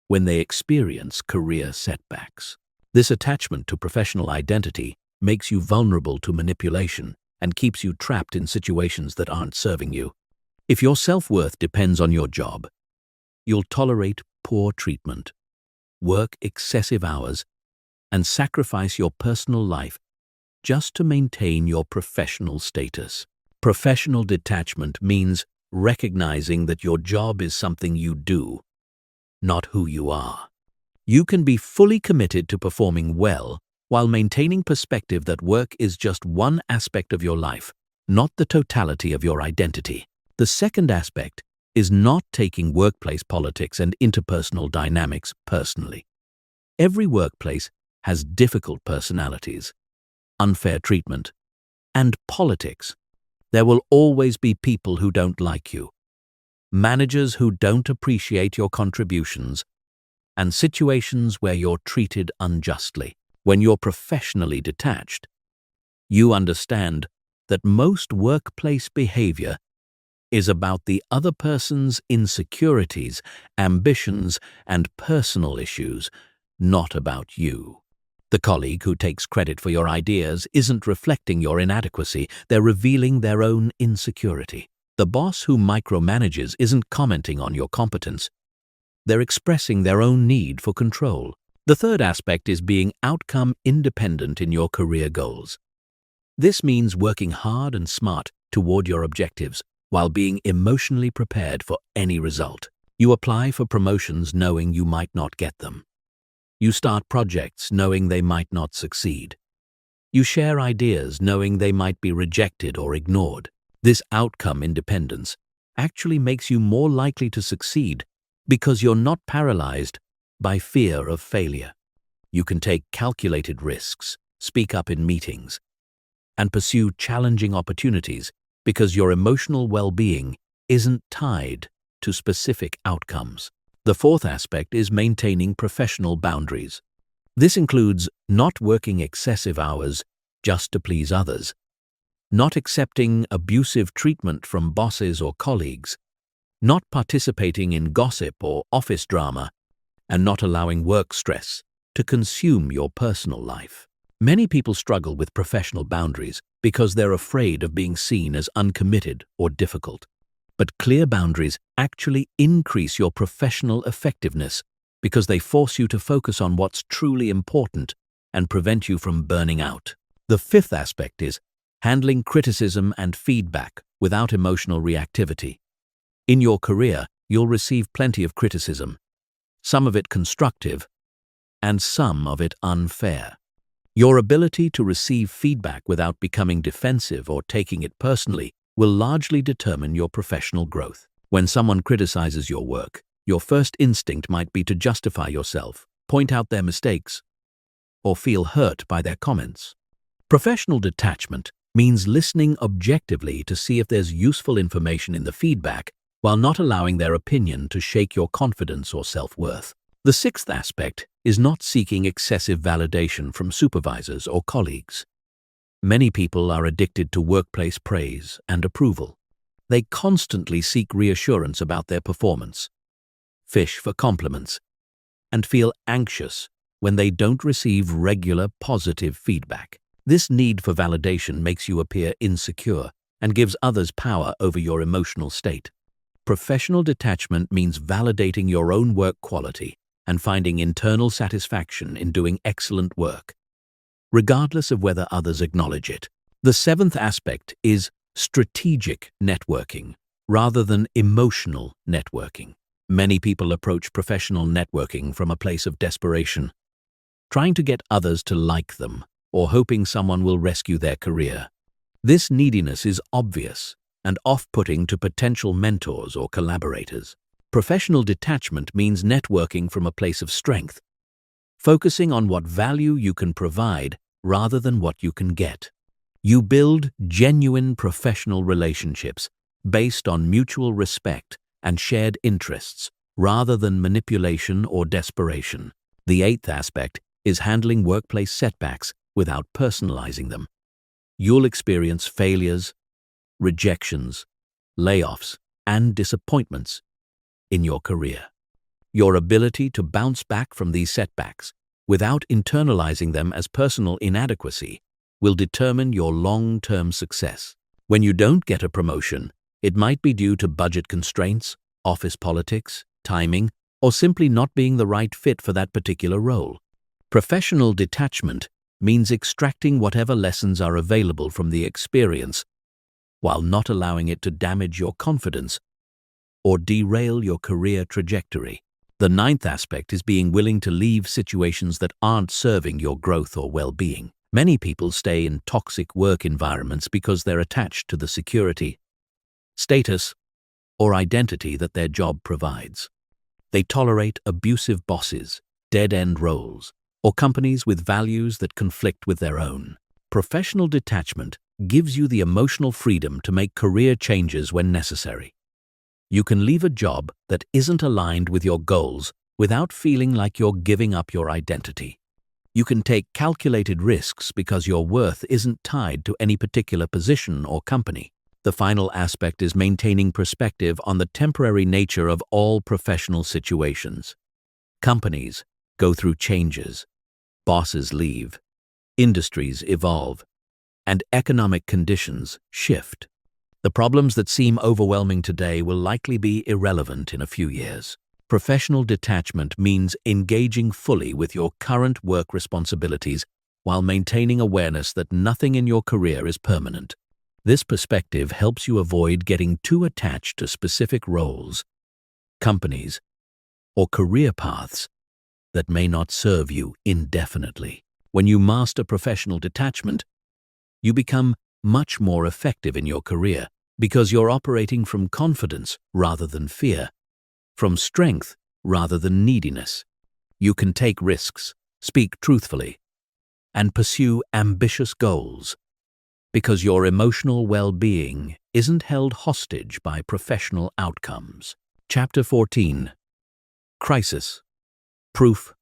when they experience career setbacks. This attachment to professional identity makes you vulnerable to manipulation and keeps you trapped in situations that aren't serving you. If your self-worth depends on your job, you'll tolerate poor treatment, work excessive hours, and sacrifice your personal life just to maintain your professional status. Professional detachment means recognizing that your job is something you do, not who you are. You can be fully committed to performing well while maintaining perspective that work is just one aspect of your life, not the totality of your identity. The second aspect is not taking workplace politics and interpersonal dynamics personally. Every workplace has difficult personalities, unfair treatment, and politics. There will always be people who don't like you, managers who don't appreciate your contributions, and situations where you're treated unjustly. When you're professionally detached, you understand that most workplace behavior is about the other person's insecurities, ambitions, and personal issues, not about you. The colleague who takes credit for your ideas isn't reflecting your inadequacy, they're revealing their own insecurity. The boss who micromanages isn't commenting on your competence, they're expressing their own need for control. The third aspect is being outcome independent in your career goals. This means working hard and smart toward your objectives while being emotionally prepared for any result. You apply for promotions knowing you might not get them. You start projects knowing they might not succeed. You share ideas knowing they might be rejected or ignored. This outcome independence actually makes you more likely to succeed because you're not paralyzed by fear of failure. You can take calculated risks, speak up in meetings, and pursue challenging opportunities because your emotional well-being isn't tied to specific outcomes. The fourth aspect is maintaining professional boundaries. This includes not working excessive hours just to please others, not accepting abusive treatment from bosses or colleagues, not participating in gossip or office drama, and not allowing work stress to consume your personal life. Many people struggle with professional boundaries because they're afraid of being seen as uncommitted or difficult. But clear boundaries actually increase your professional effectiveness because they force you to focus on what's truly important and prevent you from burning out. The fifth aspect is handling criticism and feedback without emotional reactivity. In your career, you'll receive plenty of criticism, some of it constructive and some of it unfair. Your ability to receive feedback without becoming defensive or taking it personally will largely determine your professional growth. When someone criticizes your work, your first instinct might be to justify yourself, point out their mistakes, or feel hurt by their comments. Professional detachment means listening objectively to see if there's useful information in the feedback while not allowing their opinion to shake your confidence or self-worth. The sixth aspect is not seeking excessive validation from supervisors or colleagues. Many people are addicted to workplace praise and approval. They constantly seek reassurance about their performance, fish for compliments, and feel anxious when they don't receive regular positive feedback. This need for validation makes you appear insecure and gives others power over your emotional state. Professional detachment means validating your own work quality and finding internal satisfaction in doing excellent work, regardless of whether others acknowledge it. The seventh aspect is strategic networking rather than emotional networking. Many people approach professional networking from a place of desperation, trying to get others to like them or hoping someone will rescue their career. This neediness is obvious and off-putting to potential mentors or collaborators. Professional detachment means networking from a place of strength, focusing on what value you can provide rather than what you can get. You build genuine professional relationships based on mutual respect and shared interests rather than manipulation or desperation. The eighth aspect is handling workplace setbacks without personalizing them. You'll experience failures, rejections, layoffs, and disappointments in your career. Your ability to bounce back from these setbacks without internalizing them as personal inadequacy will determine your long-term success. When you don't get a promotion, it might be due to budget constraints, office politics, timing, or simply not being the right fit for that particular role. Professional detachment means extracting whatever lessons are available from the experience while not allowing it to damage your confidence or derail your career trajectory. The ninth aspect is being willing to leave situations that aren't serving your growth or well-being. Many people stay in toxic work environments because they're attached to the security, status, or identity that their job provides. They tolerate abusive bosses, dead-end roles, or companies with values that conflict with their own. Professional detachment gives you the emotional freedom to make career changes when necessary. You can leave a job that isn't aligned with your goals without feeling like you're giving up your identity. You can take calculated risks because your worth isn't tied to any particular position or company. The final aspect is maintaining perspective on the temporary nature of all professional situations. Companies go through changes, bosses leave, industries evolve, and economic conditions shift. The problems that seem overwhelming today will likely be irrelevant in a few years. Professional detachment means engaging fully with your current work responsibilities while maintaining awareness that nothing in your career is permanent. This perspective helps you avoid getting too attached to specific roles, companies, or career paths that may not serve you indefinitely. When you master professional detachment, you become much more effective in your career because you're operating from confidence rather than fear, from strength rather than neediness. You can take risks, speak truthfully, and pursue ambitious goals because your emotional well-being isn't held hostage by professional outcomes. Chapter 14. Crisis. Proof.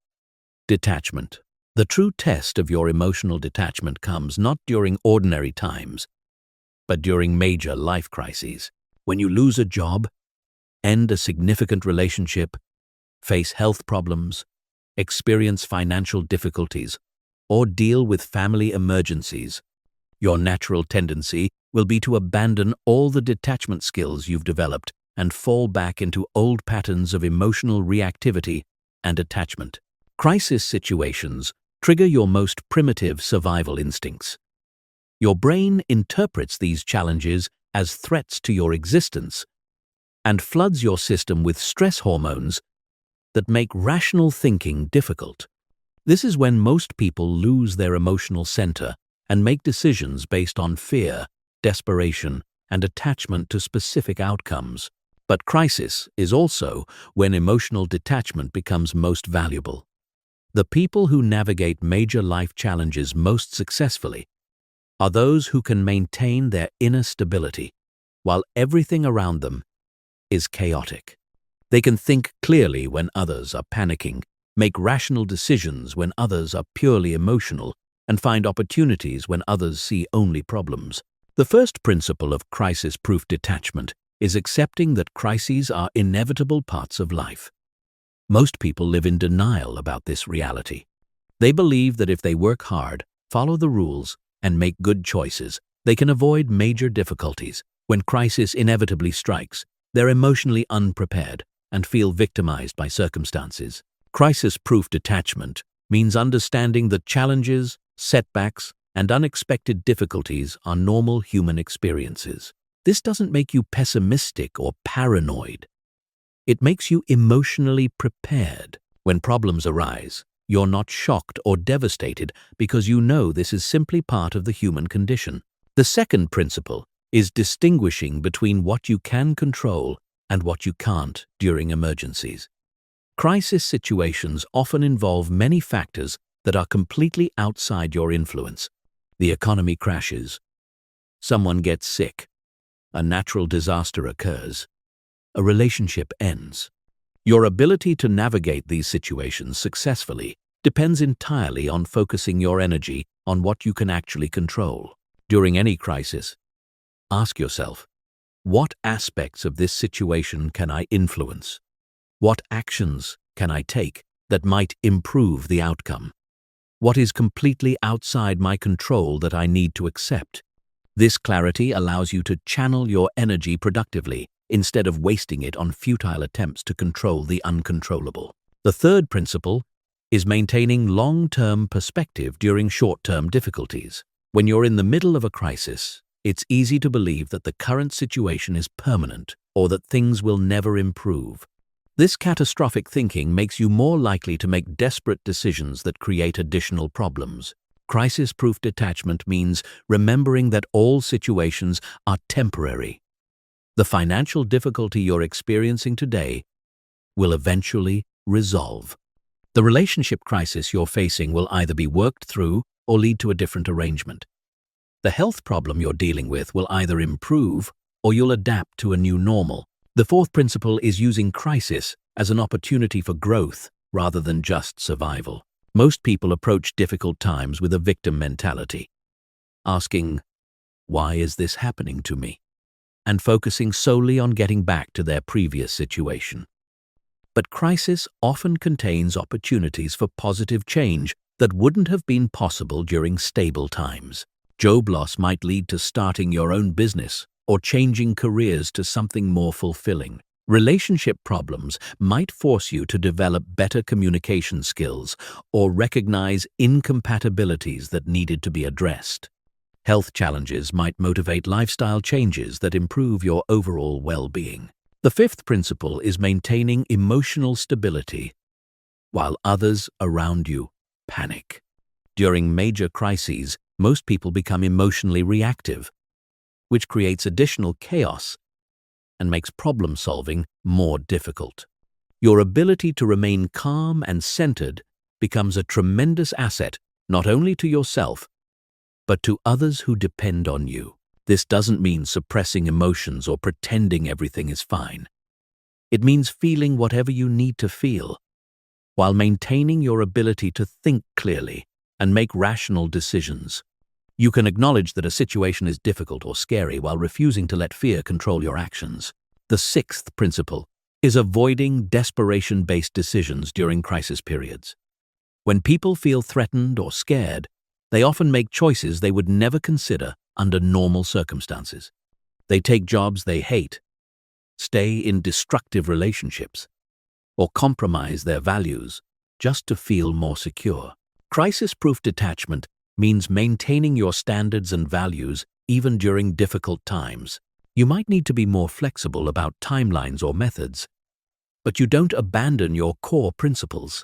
Detachment. The true test of your emotional detachment comes not during ordinary times, but during major life crises. When you lose a job, end a significant relationship, face health problems, experience financial difficulties, or deal with family emergencies, your natural tendency will be to abandon all the detachment skills you've developed and fall back into old patterns of emotional reactivity and attachment. Crisis situations trigger your most primitive survival instincts. Your brain interprets these challenges as threats to your existence and floods your system with stress hormones that make rational thinking difficult. This is when most people lose their emotional center and make decisions based on fear, desperation, and attachment to specific outcomes. But crisis is also when emotional detachment becomes most valuable. The people who navigate major life challenges most successfully are those who can maintain their inner stability while everything around them is chaotic. They can think clearly when others are panicking, make rational decisions when others are purely emotional, and find opportunities when others see only problems. The first principle of crisis-proof detachment is accepting that crises are inevitable parts of life. Most people live in denial about this reality. They believe that if they work hard, follow the rules, and make good choices, they can avoid major difficulties. When crisis inevitably strikes, they're emotionally unprepared and feel victimized by circumstances. Crisis-proof detachment means understanding that challenges, setbacks, and unexpected difficulties are normal human experiences. This doesn't make you pessimistic or paranoid. It makes you emotionally prepared. When problems arise, you're not shocked or devastated because you know this is simply part of the human condition. The second principle is distinguishing between what you can control and what you can't during emergencies. Crisis situations often involve many factors that are completely outside your influence. The economy crashes, someone gets sick, a natural disaster occurs, a relationship ends. Your ability to navigate these situations successfully depends entirely on focusing your energy on what you can actually control. During any crisis, ask yourself, what aspects of this situation can I influence? What actions can I take that might improve the outcome? What is completely outside my control that I need to accept? This clarity allows you to channel your energy productively instead of wasting it on futile attempts to control the uncontrollable. The third principle is maintaining long-term perspective during short-term difficulties. When you're in the middle of a crisis, it's easy to believe that the current situation is permanent or that things will never improve. This catastrophic thinking makes you more likely to make desperate decisions that create additional problems. Crisis-proof detachment means remembering that all situations are temporary. The financial difficulty you're experiencing today will eventually resolve. The relationship crisis you're facing will either be worked through or lead to a different arrangement. The health problem you're dealing with will either improve or you'll adapt to a new normal. The fourth principle is using crisis as an opportunity for growth rather than just survival. Most people approach difficult times with a victim mentality, asking, "Why is this happening to me?" and focusing solely on getting back to their previous situation. But crisis often contains opportunities for positive change that wouldn't have been possible during stable times. Job loss might lead to starting your own business or changing careers to something more fulfilling. Relationship problems might force you to develop better communication skills or recognize incompatibilities that needed to be addressed. Health challenges might motivate lifestyle changes that improve your overall well-being. The fifth principle is maintaining emotional stability while others around you panic. During major crises, most people become emotionally reactive, which creates additional chaos and makes problem-solving more difficult. Your ability to remain calm and centered becomes a tremendous asset not only to yourself, but to others who depend on you. This doesn't mean suppressing emotions or pretending everything is fine. It means feeling whatever you need to feel, while maintaining your ability to think clearly and make rational decisions. You can acknowledge that a situation is difficult or scary while refusing to let fear control your actions. The sixth principle is avoiding desperation-based decisions during crisis periods. When people feel threatened or scared, they often make choices they would never consider under normal circumstances. They take jobs they hate, stay in destructive relationships, or compromise their values just to feel more secure. Crisis-proof detachment means maintaining your standards and values even during difficult times. You might need to be more flexible about timelines or methods, but you don't abandon your core principles.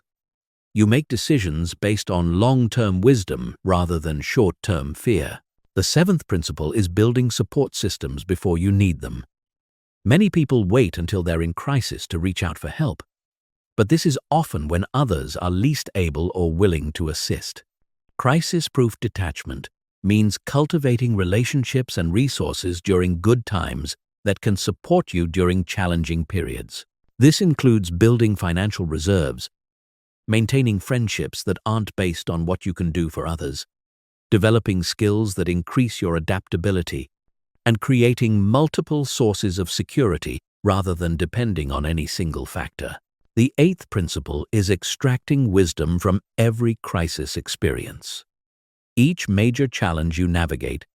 You make decisions based on long-term wisdom rather than short-term fear. The seventh principle is building support systems before you need them. Many people wait until they're in crisis to reach out for help, but this is often when others are least able or willing to assist. Crisis-proof detachment means cultivating relationships and resources during good times that can support you during challenging periods. This includes building financial reserves, maintaining friendships that aren't based on what you can do for others, developing skills that increase your adaptability, and creating multiple sources of security rather than depending on any single factor. The eighth principle is extracting wisdom from every crisis experience. Each major challenge you navigate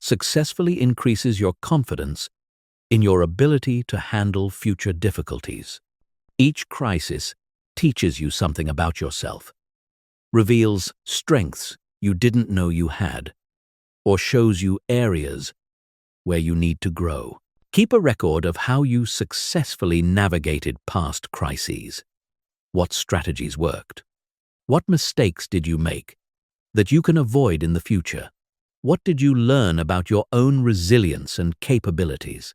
successfully increases your confidence in your ability to handle future difficulties. Each crisis teaches you something about yourself, reveals strengths you didn't know you had, or shows you areas where you need to grow. Keep a record of how you successfully navigated past crises. What strategies worked? What mistakes did you make that you can avoid in the future? What did you learn about your own resilience and capabilities?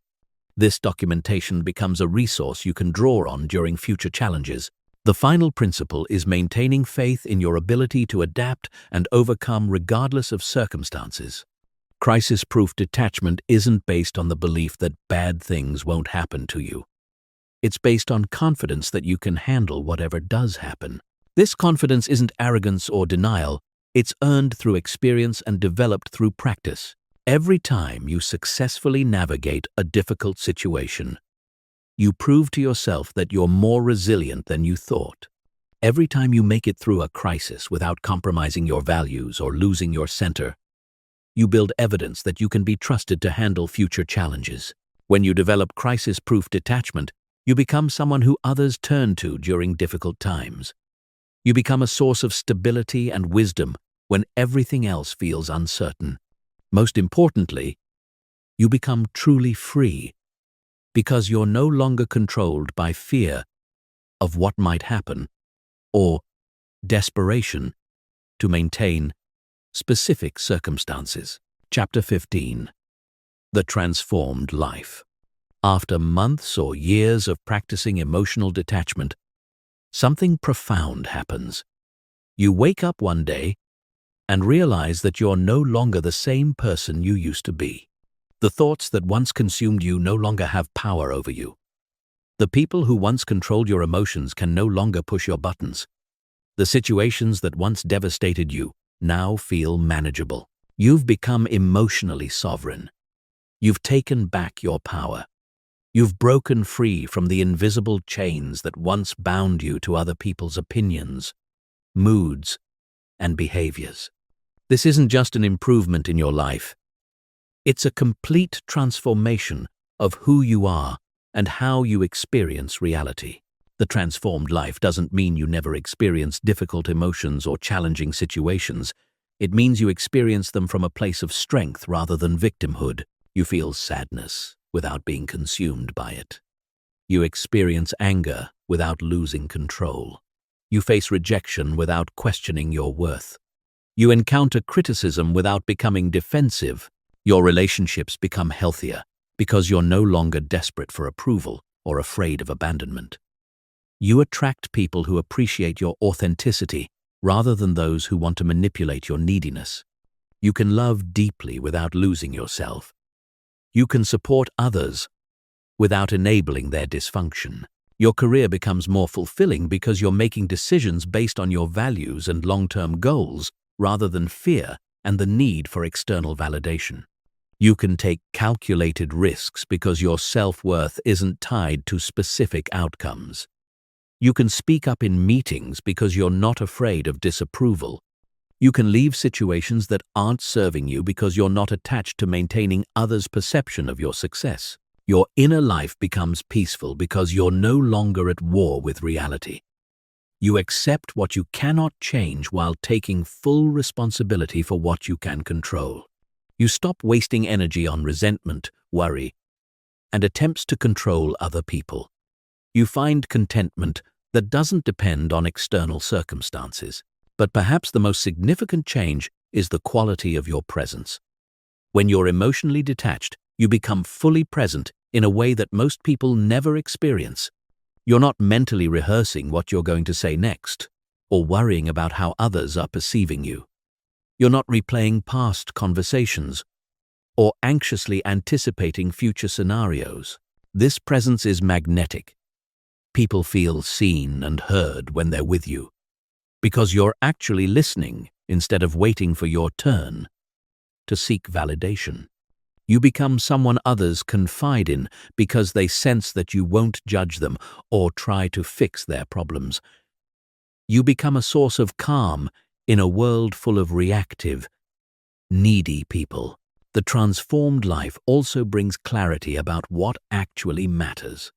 This documentation becomes a resource you can draw on during future challenges. The final principle is maintaining faith in your ability to adapt and overcome regardless of circumstances. Crisis-proof detachment isn't based on the belief that bad things won't happen to you. It's based on confidence that you can handle whatever does happen. This confidence isn't arrogance or denial. It's earned through experience and developed through practice. Every time you successfully navigate a difficult situation, you prove to yourself that you're more resilient than you thought. Every time you make it through a crisis without compromising your values or losing your center, you build evidence that you can be trusted to handle future challenges. When you develop crisis-proof detachment, you become someone who others turn to during difficult times. You become a source of stability and wisdom when everything else feels uncertain. Most importantly, you become truly free because you're no longer controlled by fear of what might happen or desperation to maintain specific circumstances. Chapter 15. The Transformed Life. After months or years of practicing emotional detachment, something profound happens. You wake up one day and realize that you're no longer the same person you used to be. The thoughts that once consumed you no longer have power over you. The people who once controlled your emotions can no longer push your buttons. The situations that once devastated you now feel manageable. You've become emotionally sovereign. You've taken back your power. You've broken free from the invisible chains that once bound you to other people's opinions, moods, and behaviors. This isn't just an improvement in your life. It's a complete transformation of who you are and how you experience reality. The transformed life doesn't mean you never experience difficult emotions or challenging situations. It means you experience them from a place of strength rather than victimhood. You feel sadness without being consumed by it. You experience anger without losing control. You face rejection without questioning your worth. You encounter criticism without becoming defensive. Your relationships become healthier because you're no longer desperate for approval or afraid of abandonment. You attract people who appreciate your authenticity rather than those who want to manipulate your neediness. You can love deeply without losing yourself. You can support others without enabling their dysfunction. Your career becomes more fulfilling because you're making decisions based on your values and long-term goals rather than fear and the need for external validation. You can take calculated risks because your self-worth isn't tied to specific outcomes. You can speak up in meetings because you're not afraid of disapproval. You can leave situations that aren't serving you because you're not attached to maintaining others' perception of your success. Your inner life becomes peaceful because you're no longer at war with reality. You accept what you cannot change while taking full responsibility for what you can control. You stop wasting energy on resentment, worry, and attempts to control other people. You find contentment that doesn't depend on external circumstances. But perhaps the most significant change is the quality of your presence. When you're emotionally detached, you become fully present in a way that most people never experience. You're not mentally rehearsing what you're going to say next, or worrying about how others are perceiving you. You're not replaying past conversations, or anxiously anticipating future scenarios. This presence is magnetic. People feel seen and heard when they're with you, because you're actually listening instead of waiting for your turn to seek validation. You become someone others confide in because they sense that you won't judge them or try to fix their problems. You become a source of calm in a world full of reactive, needy people. The transformed life also brings clarity about what actually matters.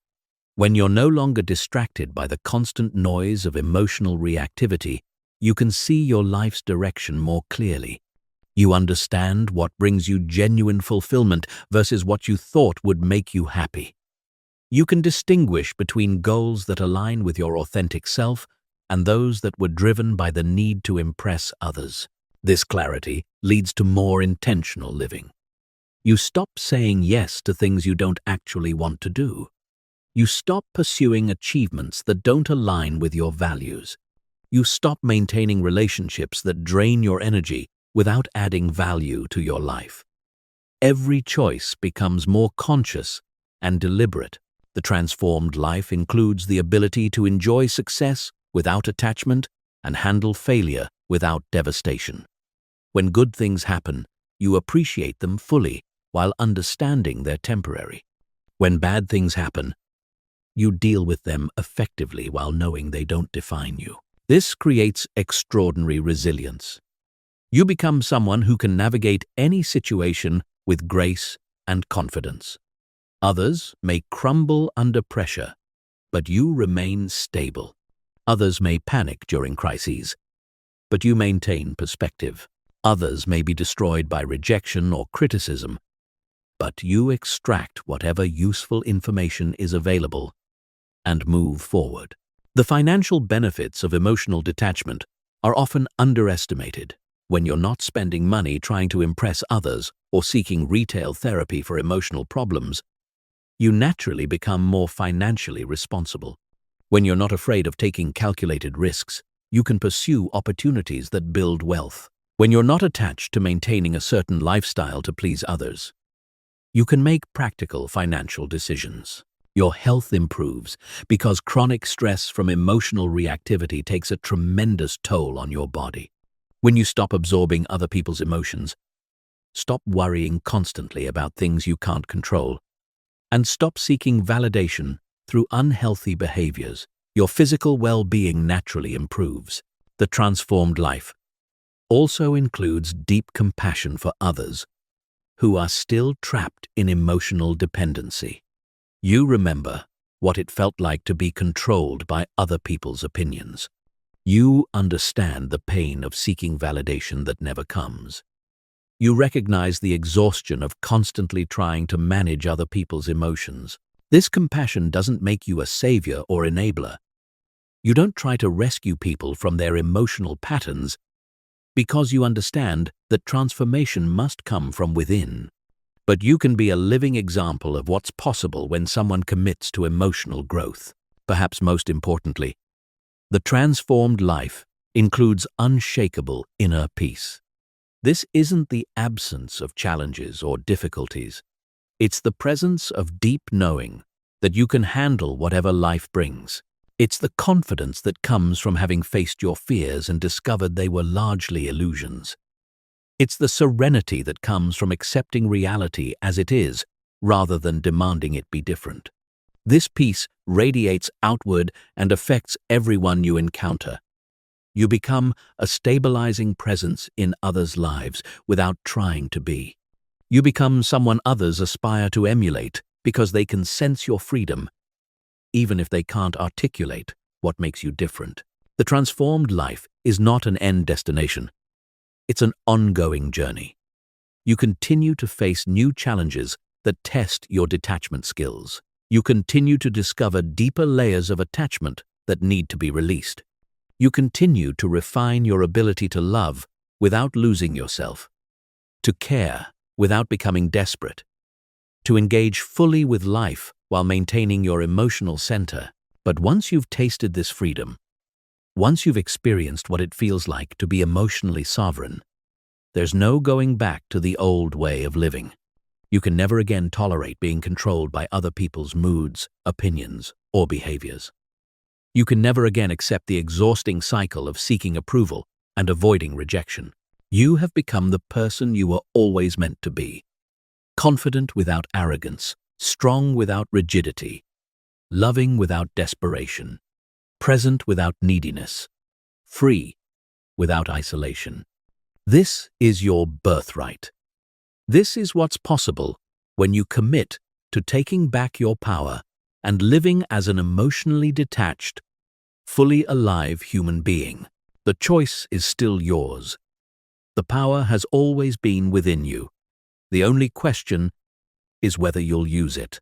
When you're no longer distracted by the constant noise of emotional reactivity, you can see your life's direction more clearly. You understand what brings you genuine fulfillment versus what you thought would make you happy. You can distinguish between goals that align with your authentic self and those that were driven by the need to impress others. This clarity leads to more intentional living. You stop saying yes to things you don't actually want to do. You stop pursuing achievements that don't align with your values. You stop maintaining relationships that drain your energy without adding value to your life. Every choice becomes more conscious and deliberate. The transformed life includes the ability to enjoy success without attachment and handle failure without devastation. When good things happen, you appreciate them fully while understanding they're temporary. When bad things happen, you deal with them effectively while knowing they don't define you. This creates extraordinary resilience. You become someone who can navigate any situation with grace and confidence. Others may crumble under pressure, but you remain stable. Others may panic during crises, but you maintain perspective. Others may be destroyed by rejection or criticism, but you extract whatever useful information is available and move forward. The financial benefits of emotional detachment are often underestimated. When you're not spending money trying to impress others or seeking retail therapy for emotional problems, you naturally become more financially responsible. When you're not afraid of taking calculated risks, you can pursue opportunities that build wealth. When you're not attached to maintaining a certain lifestyle to please others, you can make practical financial decisions. Your health improves because chronic stress from emotional reactivity takes a tremendous toll on your body. When you stop absorbing other people's emotions, stop worrying constantly about things you can't control, and stop seeking validation through unhealthy behaviors, your physical well-being naturally improves. The transformed life also includes deep compassion for others who are still trapped in emotional dependency. You remember what it felt like to be controlled by other people's opinions. You understand the pain of seeking validation that never comes. You recognize the exhaustion of constantly trying to manage other people's emotions. This compassion doesn't make you a savior or enabler. You don't try to rescue people from their emotional patterns because you understand that transformation must come from within. But you can be a living example of what's possible when someone commits to emotional growth. Perhaps most importantly, the transformed life includes unshakable inner peace. This isn't the absence of challenges or difficulties. It's the presence of deep knowing that you can handle whatever life brings. It's the confidence that comes from having faced your fears and discovered they were largely illusions. It's the serenity that comes from accepting reality as it is, rather than demanding it be different. This peace radiates outward and affects everyone you encounter. You become a stabilizing presence in others' lives without trying to be. You become someone others aspire to emulate because they can sense your freedom, even if they can't articulate what makes you different. The transformed life is not an end destination. It's an ongoing journey. You continue to face new challenges that test your detachment skills. You continue to discover deeper layers of attachment that need to be released. You continue to refine your ability to love without losing yourself, to care without becoming desperate, to engage fully with life while maintaining your emotional center. But once you've tasted this freedom, once you've experienced what it feels like to be emotionally sovereign, there's no going back to the old way of living. You can never again tolerate being controlled by other people's moods, opinions, or behaviors. You can never again accept the exhausting cycle of seeking approval and avoiding rejection. You have become the person you were always meant to be. Confident without arrogance, strong without rigidity, loving without desperation, present without neediness, free without isolation. This is your birthright. This is what's possible when you commit to taking back your power and living as an emotionally detached, fully alive human being. The choice is still yours. The power has always been within you. The only question is whether you'll use it.